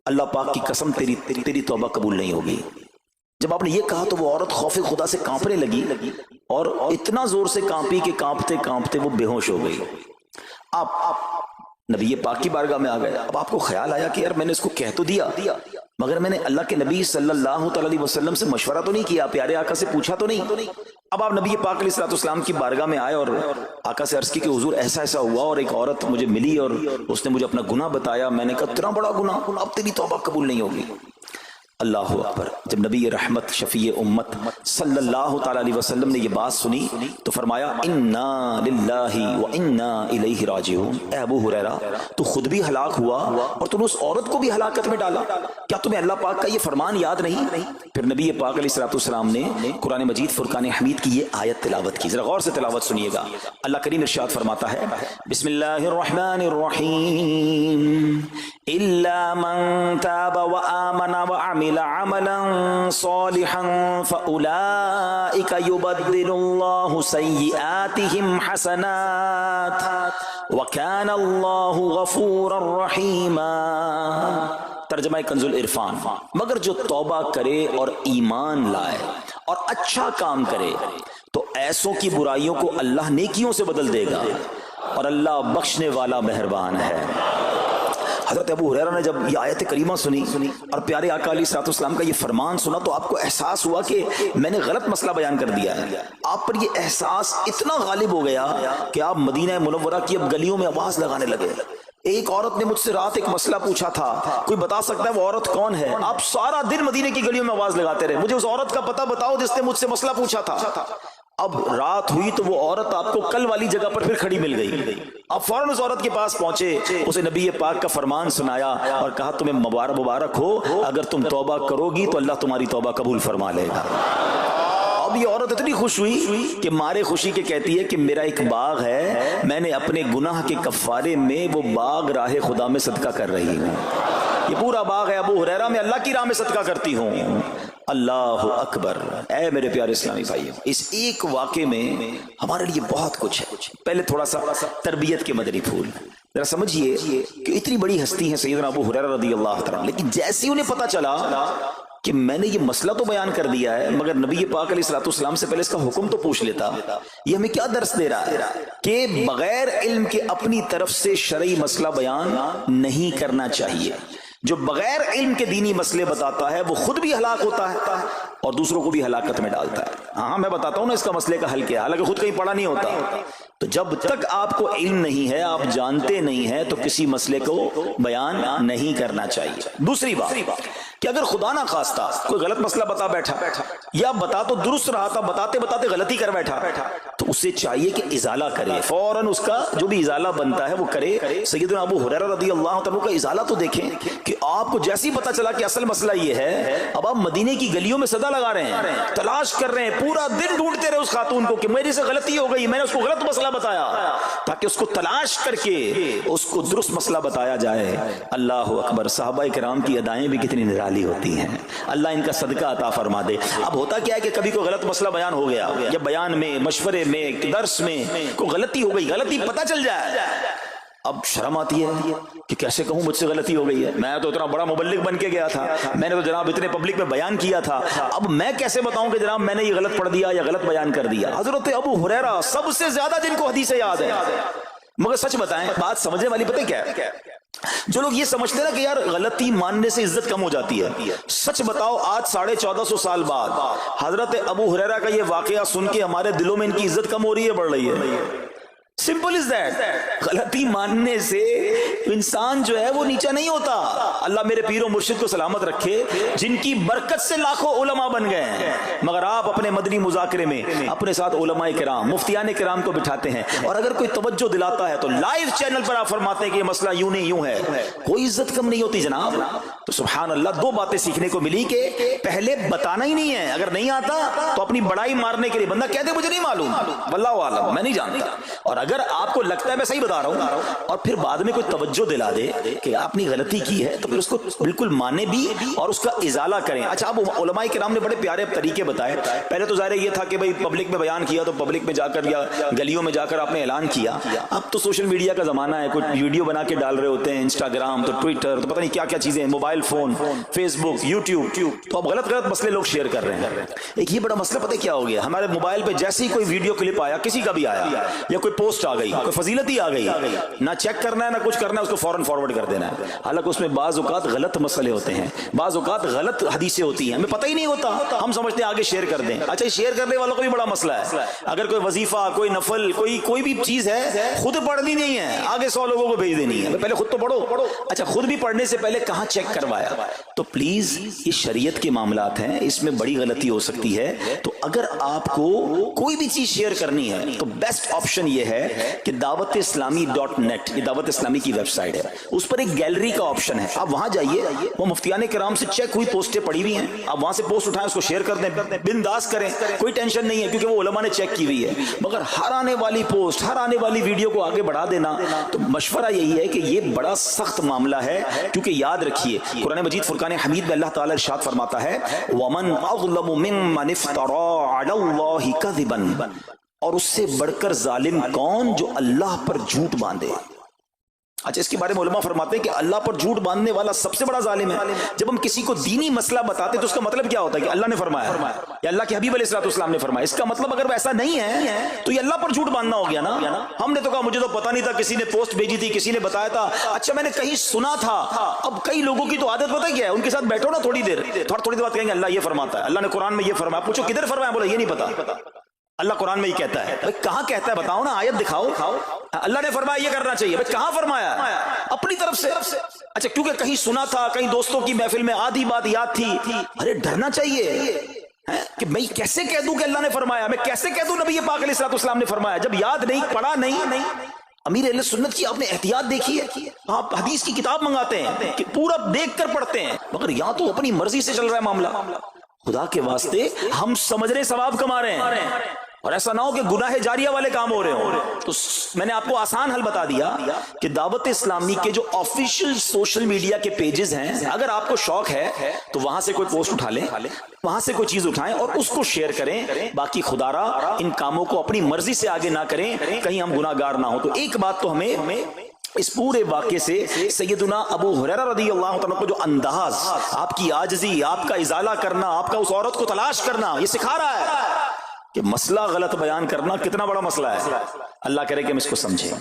Speaker 2: اللہ پاک کی قسم تیری توبہ قبول نہیں ہوگی. جب آپ نے یہ کہا تو وہ عورت خوف خدا سے کانپنے لگی اور اتنا زور سے کانپی کہ کانپتے کانپتے وہ بے ہوش ہو گئی. آپ نبی پاک کی بارگاہ میں آ گئے. اب آپ کو خیال آیا کہ یار میں نے اس کو کہہ تو دیا مگر میں نے اللہ کے نبی صلی اللہ تعالی علیہ وسلم سے مشورہ تو نہیں کیا, پیارے آقا سے پوچھا تو نہیں. اب آپ نبی پاک علیہ الصلوۃ والسلام کی بارگاہ میں آئے اور آقا سے عرض کی کہ حضور ایسا ایسا ہوا اور ایک عورت مجھے ملی اور اس نے مجھے اپنا گناہ بتایا. میں نے کہا اتنا بڑا گناہ, اب تیری توبہ قبول نہیں ہوگی. اللہ اکبر. جب نبی رحمت شفیع امت صلی اللہ تعالی علیہ وسلم نے یہ بات سنی تو فرمایا انا للہ و انا الیہ راجعون. اے ابو ہریرہ تو خود بھی ہلاک ہوا اور تم نے اس عورت کو بھی ہلاکت میں ڈالا, کیا تمہیں اللہ پاک کا یہ فرمان یاد نہیں؟ پھر نبی پاک علیہ الصلوۃ والسلام نے قرآن مجید فرقان حمید کی یہ آیت تلاوت کی. ذرا غور سے تلاوت سنیے گا. اللہ کریم ارشاد فرماتا ہے بسم اللہ الرحمن الرحیم الا من تاب وآمن وعمل عملا صالحا فأولئك يبدل الله سيئاتهم حسنات وكان الله غفورا رحيما. ترجمہ کنز العرفان. مگر جو توبہ کرے اور ایمان لائے اور اچھا کام کرے تو ایسوں کی برائیوں کو اللہ نیکیوں سے بدل دے گا اور اللہ بخشنے والا مہربان ہے. حضرت ابو ہریرہ نے جب یہ آیت کریمہ سنی اور پیارے آقا علیہ الصلوۃ والسلام کا یہ فرمان سنا تو آپ کو احساس ہوا کہ میں نے غلط مسئلہ بیان کر دیا ہے. آپ پر یہ احساس اتنا غالب ہو گیا کہ آپ مدینہ منورہ کی اب گلیوں میں آواز لگانے لگے. ایک عورت نے مجھ سے رات ایک مسئلہ پوچھا تھا, کوئی بتا سکتا ہے وہ عورت کون ہے؟ آپ سارا دن مدینے کی گلیوں میں آواز لگاتے رہے, مجھے اس عورت کا پتہ بتاؤ جس نے مجھ سے مسئلہ پوچھا تھا. اب رات ہوئی تو وہ عورت آپ کو کل والی جگہ پر پھر کھڑی مل گئی. آپ فوراً اس عورت کے پاس پہنچے, اسے نبی پاک کا فرمان سنایا اور کہا تمہیں مبارک ہو, اگر تم توبہ کرو گی تو اللہ تمہاری توبہ قبول فرما لے گا. اب یہ عورت اتنی خوش ہوئی کہ مارے خوشی کے کہتی ہے کہ میرا ایک باغ ہے, میں نے اپنے گناہ کے کفارے میں وہ باغ راہ خدا میں صدقہ کر رہی ہوں. یہ پورا باغ ہے ابو ہریرہ میں اللہ کی راہ میں صدقہ کرتی ہوں. اللہ اکبر. اے میرے پیارے اسلامی بھائیو, اس ایک واقعے میں ہمارے لیے بہت کچھ ہے. پہلے تھوڑا سا تربیت کے مدنی پھول. ذرا سمجھیے کہ اتنی بڑی ہستی ہیں سیدنا ابو ہریرہ رضی اللہ تعالیٰ, لیکن جیسے انہیں پتا چلا کہ میں نے یہ مسئلہ تو بیان کر دیا ہے مگر نبی پاک علیہ الصلوۃ والسلام سے پہلے اس کا حکم تو پوچھ لیتا, یہ ہمیں کیا درس دے رہا ہے کہ بغیر علم کے اپنی طرف سے شرعی مسئلہ بیان نہیں کرنا چاہیے. جو بغیر علم کے دینی مسئلے بتاتا ہے وہ خود بھی ہلاک ہوتا ہے اور دوسروں کو بھی ہلاکت میں ڈالتا ہے. ہاں میں بتاتا ہوں نا اس کا مسئلے کا حل کیا, حالانکہ خود کہیں پڑھا نہیں ہوتا. تو جب تک آپ کو علم نہیں ہے, آپ جانتے نہیں ہیں, تو کسی مسئلے کو بیان نہیں کرنا چاہیے. دوسری بات کہ اگر خدا نہ خواستہ کوئی غلط مسئلہ بتا بیٹھا یا بتا تو درست رہا تھا, بتاتے بتاتے غلطی کر بیٹھا, تو اسے چاہیے کہ ازالہ کرے, فوراً اس کا جو بھی ازالہ بنتا ہے وہ کرے. سیدنا ابو ہریرہ رضی اللہ تعالیٰ کا ازالہ تو دیکھیں کہ آپ کو جیسے ہی پتا چلا کہ اصل مسئلہ یہ ہے, اب آپ مدینے کی گلیوں میں صدا لگا رہے ہیں, تلاش کر رہے ہیں, پورا دن ڈھونڈتے رہے اس خاتون کو کہ میری سے غلطی ہو گئی, میں نے اس کو غلط مسئلہ بتایا, تاکہ اس کو تلاش کر کے اس کو درست مسئلہ بتایا جائے. اللہ اکبر. صحابہ کرام کی ادائیں بھی کتنی نرالی ہوتی ہیں, اللہ ان کا صدقہ عطا فرما دے. اب ہوتا کیا ہے کہ کبھی کوئی غلط مسئلہ بیان ہو گیا, یا بیان میں, مشورے میں, درس میں کوئی غلطی ہو گئی, غلطی پتہ چل جائے, اب شرم آتی ہے کہ کیسے کہوں مجھ سے غلطی ہو گئی ہے, میں تو اتنا بڑا مبلغ بن کے گیا تھا, میں نے تو جناب اتنے پبلک میں بیان کیا تھا, اب میں کیسے بتاؤں کہ جناب میں نے یہ غلط پڑھ دیا یا غلط بیان کر دیا. حضرت ابو ہریرہ سب سے زیادہ جن کو حدیثیں یاد ہے, مگر سچ بتائیں بات سمجھنے والی پتہ کیا ہے, جو لوگ یہ سمجھتے ہیں کہ یار غلطی ماننے سے عزت کم ہو جاتی ہے, سچ بتاؤ آج 1450 سال بعد حضرت ابو ہریرہ کا یہ واقعہ سن کے ہمارے دلوں میں ان کی عزت کم ہو رہی ہے, بڑھ رہی ہے؟ Simple is that. غلطی ماننے سے انسان جو ہے وہ نیچا نہیں ہوتا. اللہ میرے پیر و مرشد کو سلامت رکھے, جن کی برکت سے لاکھوں علماء بن گئے ہیں, مگر آپ اپنے مدنی مذاکرے میں اپنے ساتھ علماء کرام, مفتیان کرام کو بٹھاتے ہیں, اور اگر کوئی توجہ دلاتا ہے تو لائیو چینل پر آپ فرماتے ہیں کہ یہ مسئلہ یوں نہیں یوں ہے, کوئی عزت کم نہیں ہوتی جناب. تو سبحان اللہ, دو باتیں سیکھنے کو ملی کہ پہلے بتانا ہی نہیں ہے, اگر نہیں آتا تو اپنی بڑائی مارنے کے لیے بندہ کہہ دے مجھے نہیں معلوم, واللہ اعلم میں نہیں جانتا, اور اگر آپ کو لگتا ہے میں صحیح بتا رہا ہوں اور پھر بعد میں کوئی توجہ دلا دے کہ آپ نے غلطی کی ہے, تو پھر اس کو بالکل مانے بھی اور اس کا ازالہ کریں. اچھا, اب علماء کرام نے بڑے پیارے طریقے بتائے. پہلے تو ظاہر یہ تھا کہ بھائی پبلک میں بیان کیا تو پبلک میں جا کر یا گلیوں میں جا کر آپ نے اعلان کیا. اب تو سوشل میڈیا کا زمانہ ہے, کچھ ویڈیو بنا کے ڈال رہے ہوتے ہیں, انسٹاگرام تو ٹویٹر تو پتہ نہیں کیا کیا چیزیں ہیں, موبائل موبائل فون، فیس بک، یوٹیوب، تو اب غلط مسئلے لوگ شیئر کر رہے ہیں. ایک یہ بڑا مسئلہ پتہ کیا ہو گیا، ہمارے موبائل پہ جیسے ہی کوئی ویڈیو کلپ آیا، کسی کا بھی آیا یا کوئی پوسٹ آ گئی، کوئی فضیلت ہی آ گئی، نہ چیک کرنا ہے نہ کچھ کرنا ہے، اس کو فوراً فارورڈ کر دینا ہے. حالانکہ اس میں بعض اوقات غلط مسئلے ہوتے ہیں، بعض اوقات غلط حدیثیں ہوتی ہیں، ہمیں پتہ ہی نہیں ہوتا، ہم سمجھتے ہیں آگے شیئر کر دیں. اچھا شیئر کرنے والوں کا بھی بڑا مسئلہ ہے. اگر کوئی وظیفہ، کوئی نفل، کوئی بھی چیز ہے، خود پڑھنی نہیں ہے، آگے 100 لوگوں کو بھیج دینی ہے، پہلے خود تو پڑھو. اچھا خود بھی پڑھنے سے پہلے کہاں چیک کروایا؟ تو پلیز یہ شریعت کے معاملات ہیں، اس میں بڑی غلطی ہو سکتی ہے. تو اگر آپ کو کوئی بھی چیز شیئر کرنی ہے تو بیسٹ آپشن یہ ہے کہ dawat-islami.net، یہ دعوت اسلامی کی ویب سائٹ ہے، اس پر ایک گیلری کا آپشن ہے، آپ وہاں جائیے، وہ مفتیان کرام سے چیک ہوئی پوسٹیں پڑی ہوئی ہیں، آپ وہاں سے پوسٹ اٹھائیں، اس کو شیئر کر دیں، بنداز کریں، کوئی ٹینشن نہیں ہے، کیونکہ وہ علماء نے چیک کی ہوئی ہے. مگر ہر آنے والی پوسٹ، ہر آنے والی ویڈیو کو آگے بڑھا دینا، تو مشورہ یہی ہے کہ یہ بڑا سخت معاملہ ہے. کیونکہ یاد رکھیے قرآن مجید فرقان حمید میں اللہ تعالی ارشاد فرماتا ہے وَمَنْ أَظْلَمُ مِمَّنِ افْتَرَىٰ عَلَى اللَّهِ كَذِبًا، اور اس سے بڑھ کر ظالم کون جو اللہ پر جھوٹ باندھے. اچھا اس کے بارے میں علماء فرماتے ہیں کہ اللہ پر جھوٹ باندھنے والا سب سے بڑا ظالم ہے. جب ہم کسی کو دینی مسئلہ بتاتے تو اس کا مطلب کیا ہوتا ہے کہ اللہ نے فرمایا یا اللہ کے حبیب علیہ الصلوۃ والسلام نے فرمایا. اس کا مطلب اگر ایسا نہیں ہے تو یہ اللہ پر جھوٹ باندھنا ہو گیا نا. ہم نے تو کہا مجھے تو پتہ نہیں تھا، کسی نے پوسٹ بھیجی تھی، کسی نے بتایا تھا، اچھا میں نے کہیں سنا تھا. اب کئی لوگوں کی تو عادت پتہ کیا ہے، ان کے ساتھ بیٹھو نا تھوڑی دیر بعد کہیں گے اللہ یہ فرماتا ہے، اللہ نے قرآن میں یہ فرمایا. پوچھو کدھر فرمایا، بولا یہ نہیں پتا، اللہ قرآن میں یہ کہتا ہے. بھائی کہاں کہتا ہے بتاؤ نا، آیت دکھاؤ. اللہ نے فرمایا یہ کرنا چاہیے، بھائی کہاں فرمایا؟ اپنی طرف سے. اچھا کیونکہ کہیں سنا تھا، کہیں دوستوں کی محفل میں آدھی بات یاد تھی. ارے ڈرنا چاہیے کہ میں کیسے کہہ دوں کہ اللہ نے فرمایا، میں کیسے کہہ دوں نبی پاک علیہ الصلوۃ والسلام نے فرمایا، جب یاد نہیں، پڑھا نہیں. امیر اہل سنت کی آپ نے احتیاط دیکھی ہے، آپ حدیث کی کتاب منگاتے ہیں کہ پورا دیکھ کر پڑھتے ہیں، مگر یا تو اپنی مرضی سے چل رہا ہے معاملہ. خدا کے واسطے ہم سمجھ رہے ثواب کما رہے ہیں، اور ایسا نہ ہو کہ گناہ جاریہ والے کام ہو رہے ہوں. تو میں نے آپ کو آسان حل بتا دیا کہ دعوت اسلامی کے جو آفیشیل سوشل میڈیا کے پیجز ہیں، اگر آپ کو شوق ہے تو وہاں سے کوئی پوسٹ اٹھا لیں، وہاں سے کوئی چیز اٹھائیں اور اس کو شیئر کریں. باقی خدا را ان کاموں کو اپنی مرضی سے آگے نہ کریں، کہیں ہم گناہ گار نہ ہوں. تو ایک بات تو ہمیں اس پورے واقعے سے سیدنا ابو ہریرہ رضی اللہ عنہ کو جو انداز، آپ کی عاجزی، آپ کا ازالہ کرنا، آپ کا اس عورت کو تلاش کرنا، یہ سکھا رہا ہے کہ مسئلہ غلط بیان کرنا کتنا بڑا مسئلہ ہے. اللہ کرے کہ ہم اس کو سمجھیں.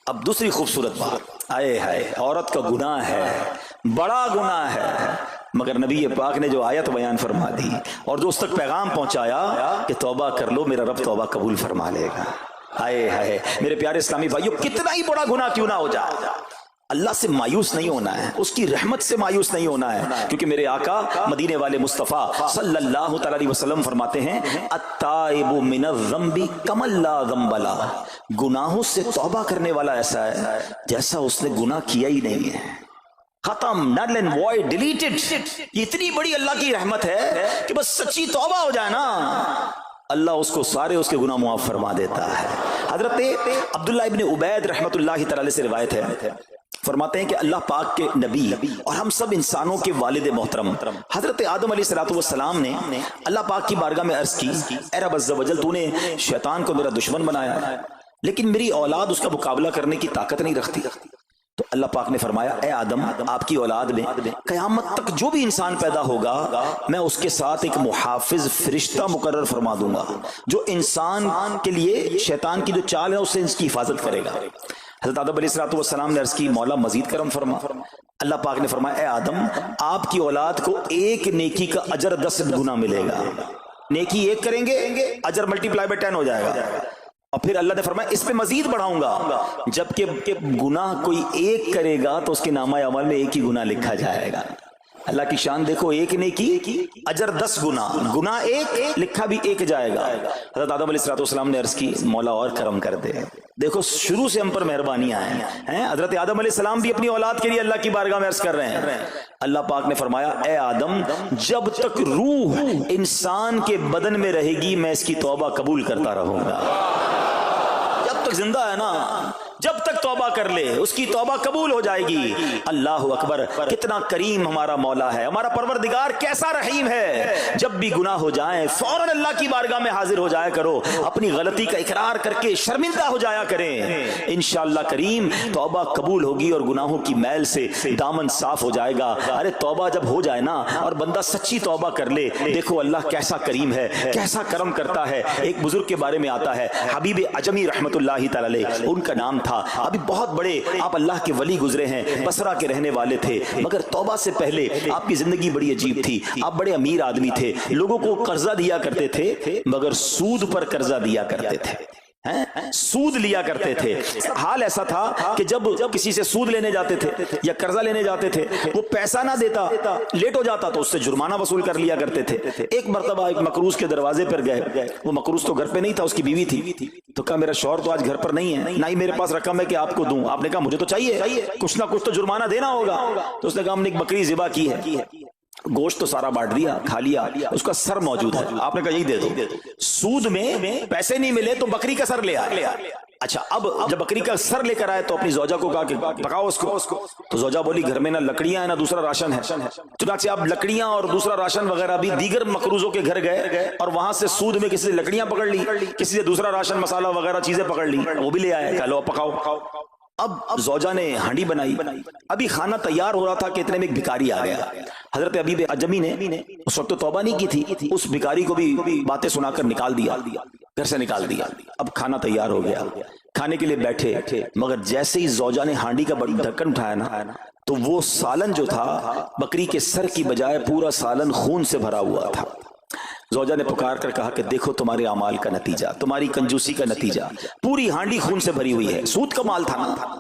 Speaker 2: اب دوسری خوبصورت بات، آئے ہائے عورت کا گناہ ہے، بڑا گناہ ہے، مگر نبی پاک نے جو آیت بیان فرما دی اور جو اس تک پیغام پہنچایا کہ توبہ کر لو، میرا رب توبہ قبول فرما لے گا. آئے ہائے میرے پیارے اسلامی بھائیو، کتنا ہی بڑا گناہ کیوں نہ ہو جائے، اللہ سے مایوس نہیں ہونا ہے، اس کی رحمت سے مایوس نہیں ہونا ہے. کیونکہ میرے آقا مدینے والے مصطفیٰ صلی اللہ تعالی علیہ وسلم فرماتے ہیں التائب من الذنب کمن لا ذنب لہ، گناہوں سے توبہ کرنے والا ایسا ہے جیسا اس نے گناہ کیا ہی نہیں ہے. ختم، نل اینڈ وائڈ، ڈیلیٹڈ. یہ اتنی بڑی اللہ کی رحمت ہے کہ بس سچی توبہ ہو جائے نا، اللہ اس کو سارے اس کے گناہ معاف فرما دیتا ہے. حضرت عبداللہ ابن عبید رحمت اللہ تعالی سے روایت ہے، فرماتے ہیں کہ اللہ پاک کے نبی اور ہم سب انسانوں کے والد محترم حضرت آدم علیہ الصلوۃ والسلام نے اللہ پاک کی بارگاہ میں عرض کی اے رب عز و جل، تو نے شیطان کو میرا دشمن بنایا ہے، لیکن میری اولاد اس کا مقابلہ کرنے کی طاقت نہیں رکھتی. تو اللہ پاک نے فرمایا اے آدم، آپ کی اولاد میں قیامت تک جو بھی انسان پیدا ہوگا میں اس کے ساتھ ایک محافظ فرشتہ مقرر فرما دوں گا جو انسان کے لیے شیطان کی جو چال ہے اس سے اس کی حفاظت کرے گا. حضرت آدم علیہ الصلوۃ والسلام نے عرض کی مولا مزید کرم فرما. اللہ پاک نے فرمایا اے آدم، آپ کی اولاد کو ایک نیکی کا اجر 10 گنا ملے گا. نیکی ایک کریں گے اجر ملٹی پلائی بائی 10 ہو جائے گا. اور پھر اللہ نے فرمایا اس پہ مزید بڑھاؤں گا، جبکہ گناہ کوئی ایک کرے گا تو اس کے نامہ اعمال میں ایک ہی گناہ لکھا جائے گا. اللہ کی شان دیکھو، ایک نیکی اجر 10 گنا، گناہ ایک لکھا بھی ایک جائے گا. حضرت آدم علیہ الصلوۃ والسلام نے عرض کی مولا اور کرم کر دے. دیکھو شروع سے ہم پر مہربانیاں ہیں. حضرت آدم علیہ السلام بھی اپنی اولاد کے لیے اللہ کی بارگاہ میں عرض کر رہے ہیں. اللہ پاک نے فرمایا اے آدم، جب تک روح انسان کے بدن میں رہے گی میں اس کی توبہ قبول کرتا رہوں گا. جب تک زندہ ہے نا جب تک توبہ کر لے اس کی توبہ قبول ہو جائے گی۔ اللہ اکبر، کتنا کریم ہمارا مولا ہے، ہمارا پروردگار کیسا رحیم ہے۔ جب بھی گناہ ہو جائیں فوراً اللہ کی بارگاہ میں حاضر ہو جایا کرو، اپنی غلطی کا اقرار کر کے شرمندہ ہو جایا کریں، انشاءاللہ کریم توبہ قبول ہوگی اور گناہوں کی میل سے دامن صاف ہو جائے گا۔ ارے توبہ جب ہو جائے نا اور بندہ سچی توبہ کر لے، دیکھو اللہ کیسا کریم ہے، کیسا کرم کرتا ہے۔ ایک بزرگ کے بارے میں آتا ہے، حبیب عجمی رحمت اللہ تعالی علیہ ان کا نام تھا، ابھی بہت بڑے آپ اللہ کے ولی گزرے ہیں، بصرہ کے رہنے والے تھے، مگر توبہ سے پہلے آپ کی زندگی بڑی عجیب تھی۔ آپ بڑے امیر آدمی تھے، لوگوں کو قرضہ دیا کرتے تھے مگر سود پر قرضہ دیا کرتے تھے، سود لیا کرتے تھے۔ حال ایسا تھا کہ جب کسی سے سود لینے جاتے تھے یا قرضہ لینے جاتے تھے، وہ پیسہ نہ دیتا، لیٹ ہو جاتا تو اس سے جرمانہ وصول کر لیا کرتے تھے۔ ایک مرتبہ ایک مقروض کے دروازے پر گئے، وہ مقروض تو گھر پہ نہیں تھا، اس کی بیوی تھی، تو کہا میرا شوہر تو آج گھر پر نہیں ہے، نہ ہی میرے پاس رقم ہے کہ آپ کو دوں۔ آپ نے کہا مجھے تو چاہیے، کچھ نہ کچھ تو جرمانہ دینا ہوگا۔ تو اس نے کہا ہم نے ایک بکری ذبح کی ہے، گوشت تو سارا بانٹ دیا، کھا لیا، اس کا سر موجود ہے، آپ نے کہا یہی دے دو۔ سود میں پیسے نہیں ملے تو بکری کا سر لے آئے۔ اچھا، اب جب بکری کا سر لے کر آئے تو اپنی زوجہ کو کہا کہ پکاؤ اس کو، تو زوجہ بولی گھر میں نہ لکڑیاں ہیں نہ دوسرا راشن ہے۔ چنانچہ اب لکڑیاں اور دوسرا راشن وغیرہ بھی دیگر مقروضوں کے گھر گئے اور وہاں سے سود میں کسی سے لکڑیاں پکڑ لی، کسی سے دوسرا راشن مسالہ وغیرہ چیزیں پکڑ لی، وہ بھی لے آئے، کہا لو پکاؤ۔ اب زوجہ نے ہانڈی بنائی، ابھی کھانا تیار ہو رہا تھا کہ اتنے میں ایک بھکاری آ گیا۔ حضرت حبیب عجمی نے اس وقت تو توبہ نہیں کی تھی، اس بھکاری کو بھی باتیں سنا کر نکال دیا، گھر سے نکال دیا۔ اب کھانا تیار ہو گیا، کھانے کے لیے بیٹھے، مگر جیسے ہی زوجہ نے ہانڈی کا ڈھکن اٹھایا نا تو وہ سالن جو تھا بکری کے سر کی بجائے پورا سالن خون سے بھرا ہوا تھا۔ زوجہ نے پکار کر کہا کہ دیکھو تمہارے اعمال کا نتیجہ، تمہاری کنجوسی کا نتیجہ، پوری ہانڈی خون سے بھری ہوئی ہے، سود کا مال تھا نا۔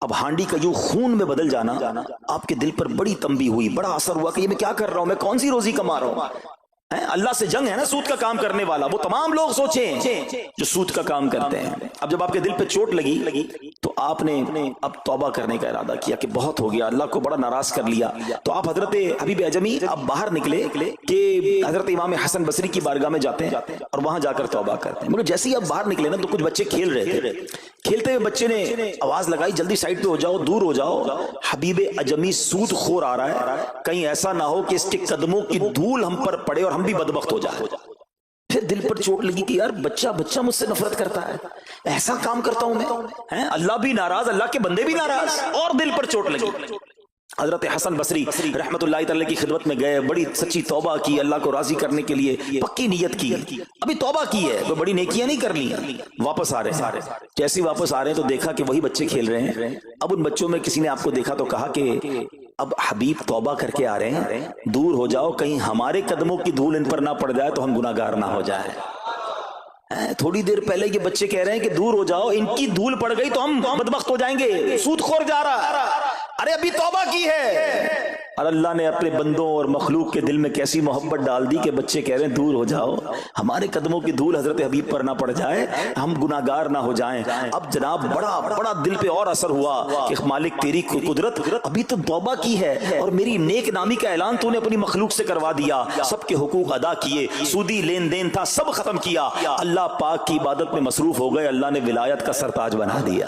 Speaker 2: اب ہانڈی کا یوں خون میں بدل جانا آپ کے دل پر بڑی تنبیہ ہوئی، بڑا اثر ہوا کہ یہ میں کیا کر رہا ہوں، میں کون سی روزی کما رہا ہوں۔ اللہ سے جنگ ہے نا سود کا کام کرنے والا، وہ تمام لوگ سوچیں جو سود کا کام کرتے ہیں۔ اب جب آپ کے دل پہ چوٹ لگی تو آپ نے اب توبہ کرنے کا ارادہ کیا کہ بہت ہو گیا، اللہ کو بڑا ناراض کر لیا۔ تو آپ حضرت حبیب عجمی اب باہر نکلے کہ حضرت امام حسن بصری کی بارگاہ میں جاتے ہیں اور وہاں جا کر توبہ کرتے ہیں۔ مگر جیسے ہی اب باہر نکلے نا تو کچھ بچے کھیل رہے تھے، کھیلتے ہوئے بچے نے آواز لگائی جلدی سائڈ پہ ہو جاؤ، دور ہو جاؤ، حبیب عجمی سود خور آ رہا ہے، کہیں ایسا نہ ہو کہ اس کے قدموں کی دھول ہم پر پڑے اور ہم بھی بدبخت ہو جائے۔ پھر دل پر چوٹ لگی کہ یار بچہ مجھ سے نفرت کرتا ہے، ایسا کام کرتا ہوں میں، اللہ بھی ناراض، اللہ کے بندے بھی ناراض، اور دل پر چوٹ لگی۔ حضرت حسن بصری رحمت اللہ تعالی کی خدمت میں گئے، بڑی سچی توبہ کی، اللہ کو راضی کرنے کے لیے پکی نیت کی، ابھی توبہ کی ہے، کوئی بڑی نیکیاں نہیں کر لی، واپس آ رہے ہیں۔ جیسے واپس آ رہے ہیں تو دیکھا کہ وہی بچے کھیل رہے ہیں۔ اب ان بچوں میں کسی نے آپ کو دیکھا تو کہا کہ اب حبیب توبہ کر کے آ رہے ہیں، دور ہو جاؤ، کہیں ہمارے قدموں کی دھول ان پر نہ پڑ جائے تو ہم گناہ گار نہ ہو جائیں۔ تھوڑی دیر پہلے یہ بچے کہہ رہے ہیں کہ دور ہو جاؤ، ان کی دھول پڑ گئی تو ہم بدبخت ہو جائیں گے، سود خور جا رہا، ارے ابھی توبہ کی ہے۔ اور اللہ نے اپنے بندوں اور مخلوق کے دل میں کیسی محبت ڈال دی کہ بچے کہہ رہے ہیں دور ہو جاؤ، ہمارے قدموں کی دھول حضرت حبیب پر نہ پڑ جائے، ہم گناہگار نہ ہو جائیں۔ اب جناب بڑا دل پہ اور اثر ہوا کہ مالک تیری قدرت، ابھی تو توبہ کی ہے اور میری نیک نامی کا اعلان تو نے اپنی مخلوق سے کروا دیا، سب کے حقوق ادا کیے، سودی لین دین تھا سب ختم کیا، اللہ پاک کی عبادت میں مصروف ہو گئے، اللہ نے ولایت کا سرتاج بنا دیا،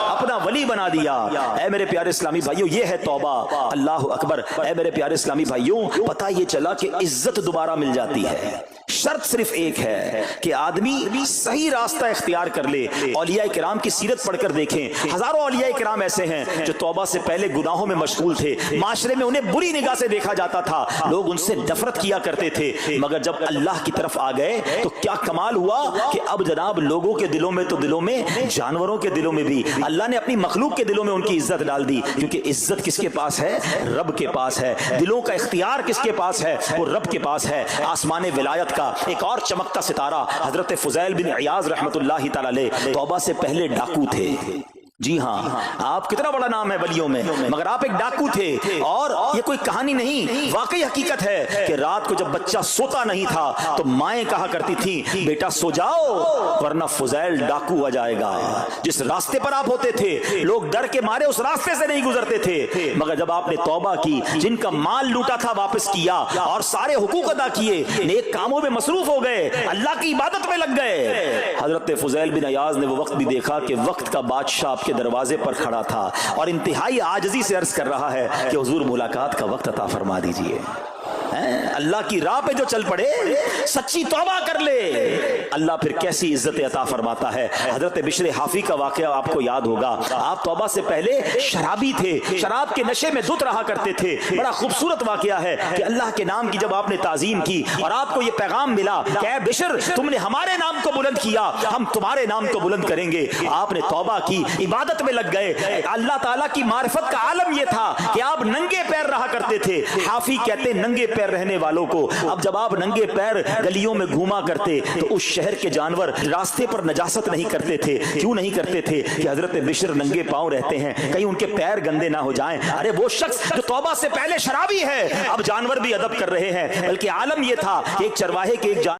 Speaker 2: اپنا ولی بنا دیا۔ اے میرے پیارے اسلامی بھائیوں، یہ ہے توبہ، اللہ اکبر۔ اے میرے پیارے اسلامی بھائیوں، پتہ یہ چلا کہ عزت دوبارہ مل جاتی ہے، شرط صرف ایک ہے کہ آدمی صحیح راستہ اختیار کر لے۔ اولیاء کرام کی سیرت پڑھ کر دیکھیں، ہزاروں اولیاء کرام ایسے ہیں جو توبہ سے پہلے گناہوں میں مشغول تھے، معاشرے میں انہیں بری نگاہ سے دیکھا جاتا تھا، لوگ ان سے نفرت کیا کرتے تھے، مگر جب اللہ کی طرف آ گئے تو کیا کمال ہوا کہ اب جناب لوگوں کے دلوں میں تو دلوں میں، جانوروں کے دلوں میں بھی اللہ نے اپنی مخلوق کے دلوں میں ان کی عزت ڈال دی، کیونکہ عزت کس کے پاس ہے؟ رب کے پاس ہے۔ دلوں کا اختیار کس کے پاس ہے؟ وہ رب کے پاس ہے۔ آسمان ولایت کا ایک اور چمکتا ستارہ حضرت فضیل بن عیاض رحمت اللہ تعالی علیہ توبہ سے پہلے ڈاکو تھے، جی ہاں، آپ کتنا بڑا نام ہے ولیوں میں، مگر آپ ایک ڈاکو تھے، اور یہ کوئی کہانی نہیں، واقعی حقیقت ہے کہ رات کو جب بچہ سوتا نہیں تھا تو مائیں کہا کرتی تھی بیٹا سو جاؤ ورنہ فضیل ڈاکو آ جائے گا۔ جس راستے پر آپ ہوتے تھے لوگ ڈر کے مارے اس راستے سے نہیں گزرتے تھے، مگر جب آپ نے توبہ کی، جن کا مال لوٹا تھا واپس کیا اور سارے حقوق ادا کیے، نیک کاموں میں مصروف ہو گئے، اللہ کی عبادت میں لگ گئے، حضرت فضیل بن عیاض نے وہ وقت بھی دیکھا کہ وقت کا بادشاہ کے دروازے پر کھڑا تھا اور انتہائی عاجزی سے عرض کر رہا ہے کہ حضور ملاقات کا وقت عطا فرما دیجئے۔ اللہ کی راہ پہ جو چل پڑے، سچی توبہ کر لے، اللہ پھر کیسی عزت عطا فرماتا ہے۔ حضرت بشر حافی کا واقعہ آپ کو یاد ہوگا، آپ توبہ سے پہلے شرابی تھے، شراب کے نشے میں دھت رہا کرتے تھے۔ بڑا خوبصورت واقعہ ہے کہ اللہ کے نام کی جب آپ نے تعظیم کی اور آپ کو یہ پیغام ملا کہ اے بشر تم نے ہمارے نام کو بلند کیا، ہم تمہارے نام کو بلند کریں گے، آپ نے توبہ کی، عبادت میں لگ گئے۔ اللہ تعالیٰ کی معرفت کا عالم یہ تھا کہ آپ ننگے پیر رہا کرتے تھے۔ حافی کہتے ننگے پیر رہنے والوں کو، اب جب آپ ننگے پیر گلیوں میں گھوما کرتے تو اس شہر کے جانور راستے پر نجاست نہیں کرتے تھے۔ کیوں نہیں کرتے تھے؟ کہ حضرت بشر ننگے پاؤں رہتے ہیں، کہیں ان کے پیر گندے نہ ہو جائیں۔ ارے وہ شخص جو توبہ سے پہلے شرابی ہے اب جانور بھی ادب کر رہے ہیں، بلکہ عالم یہ تھا کہ ایک چرواہے کے ایک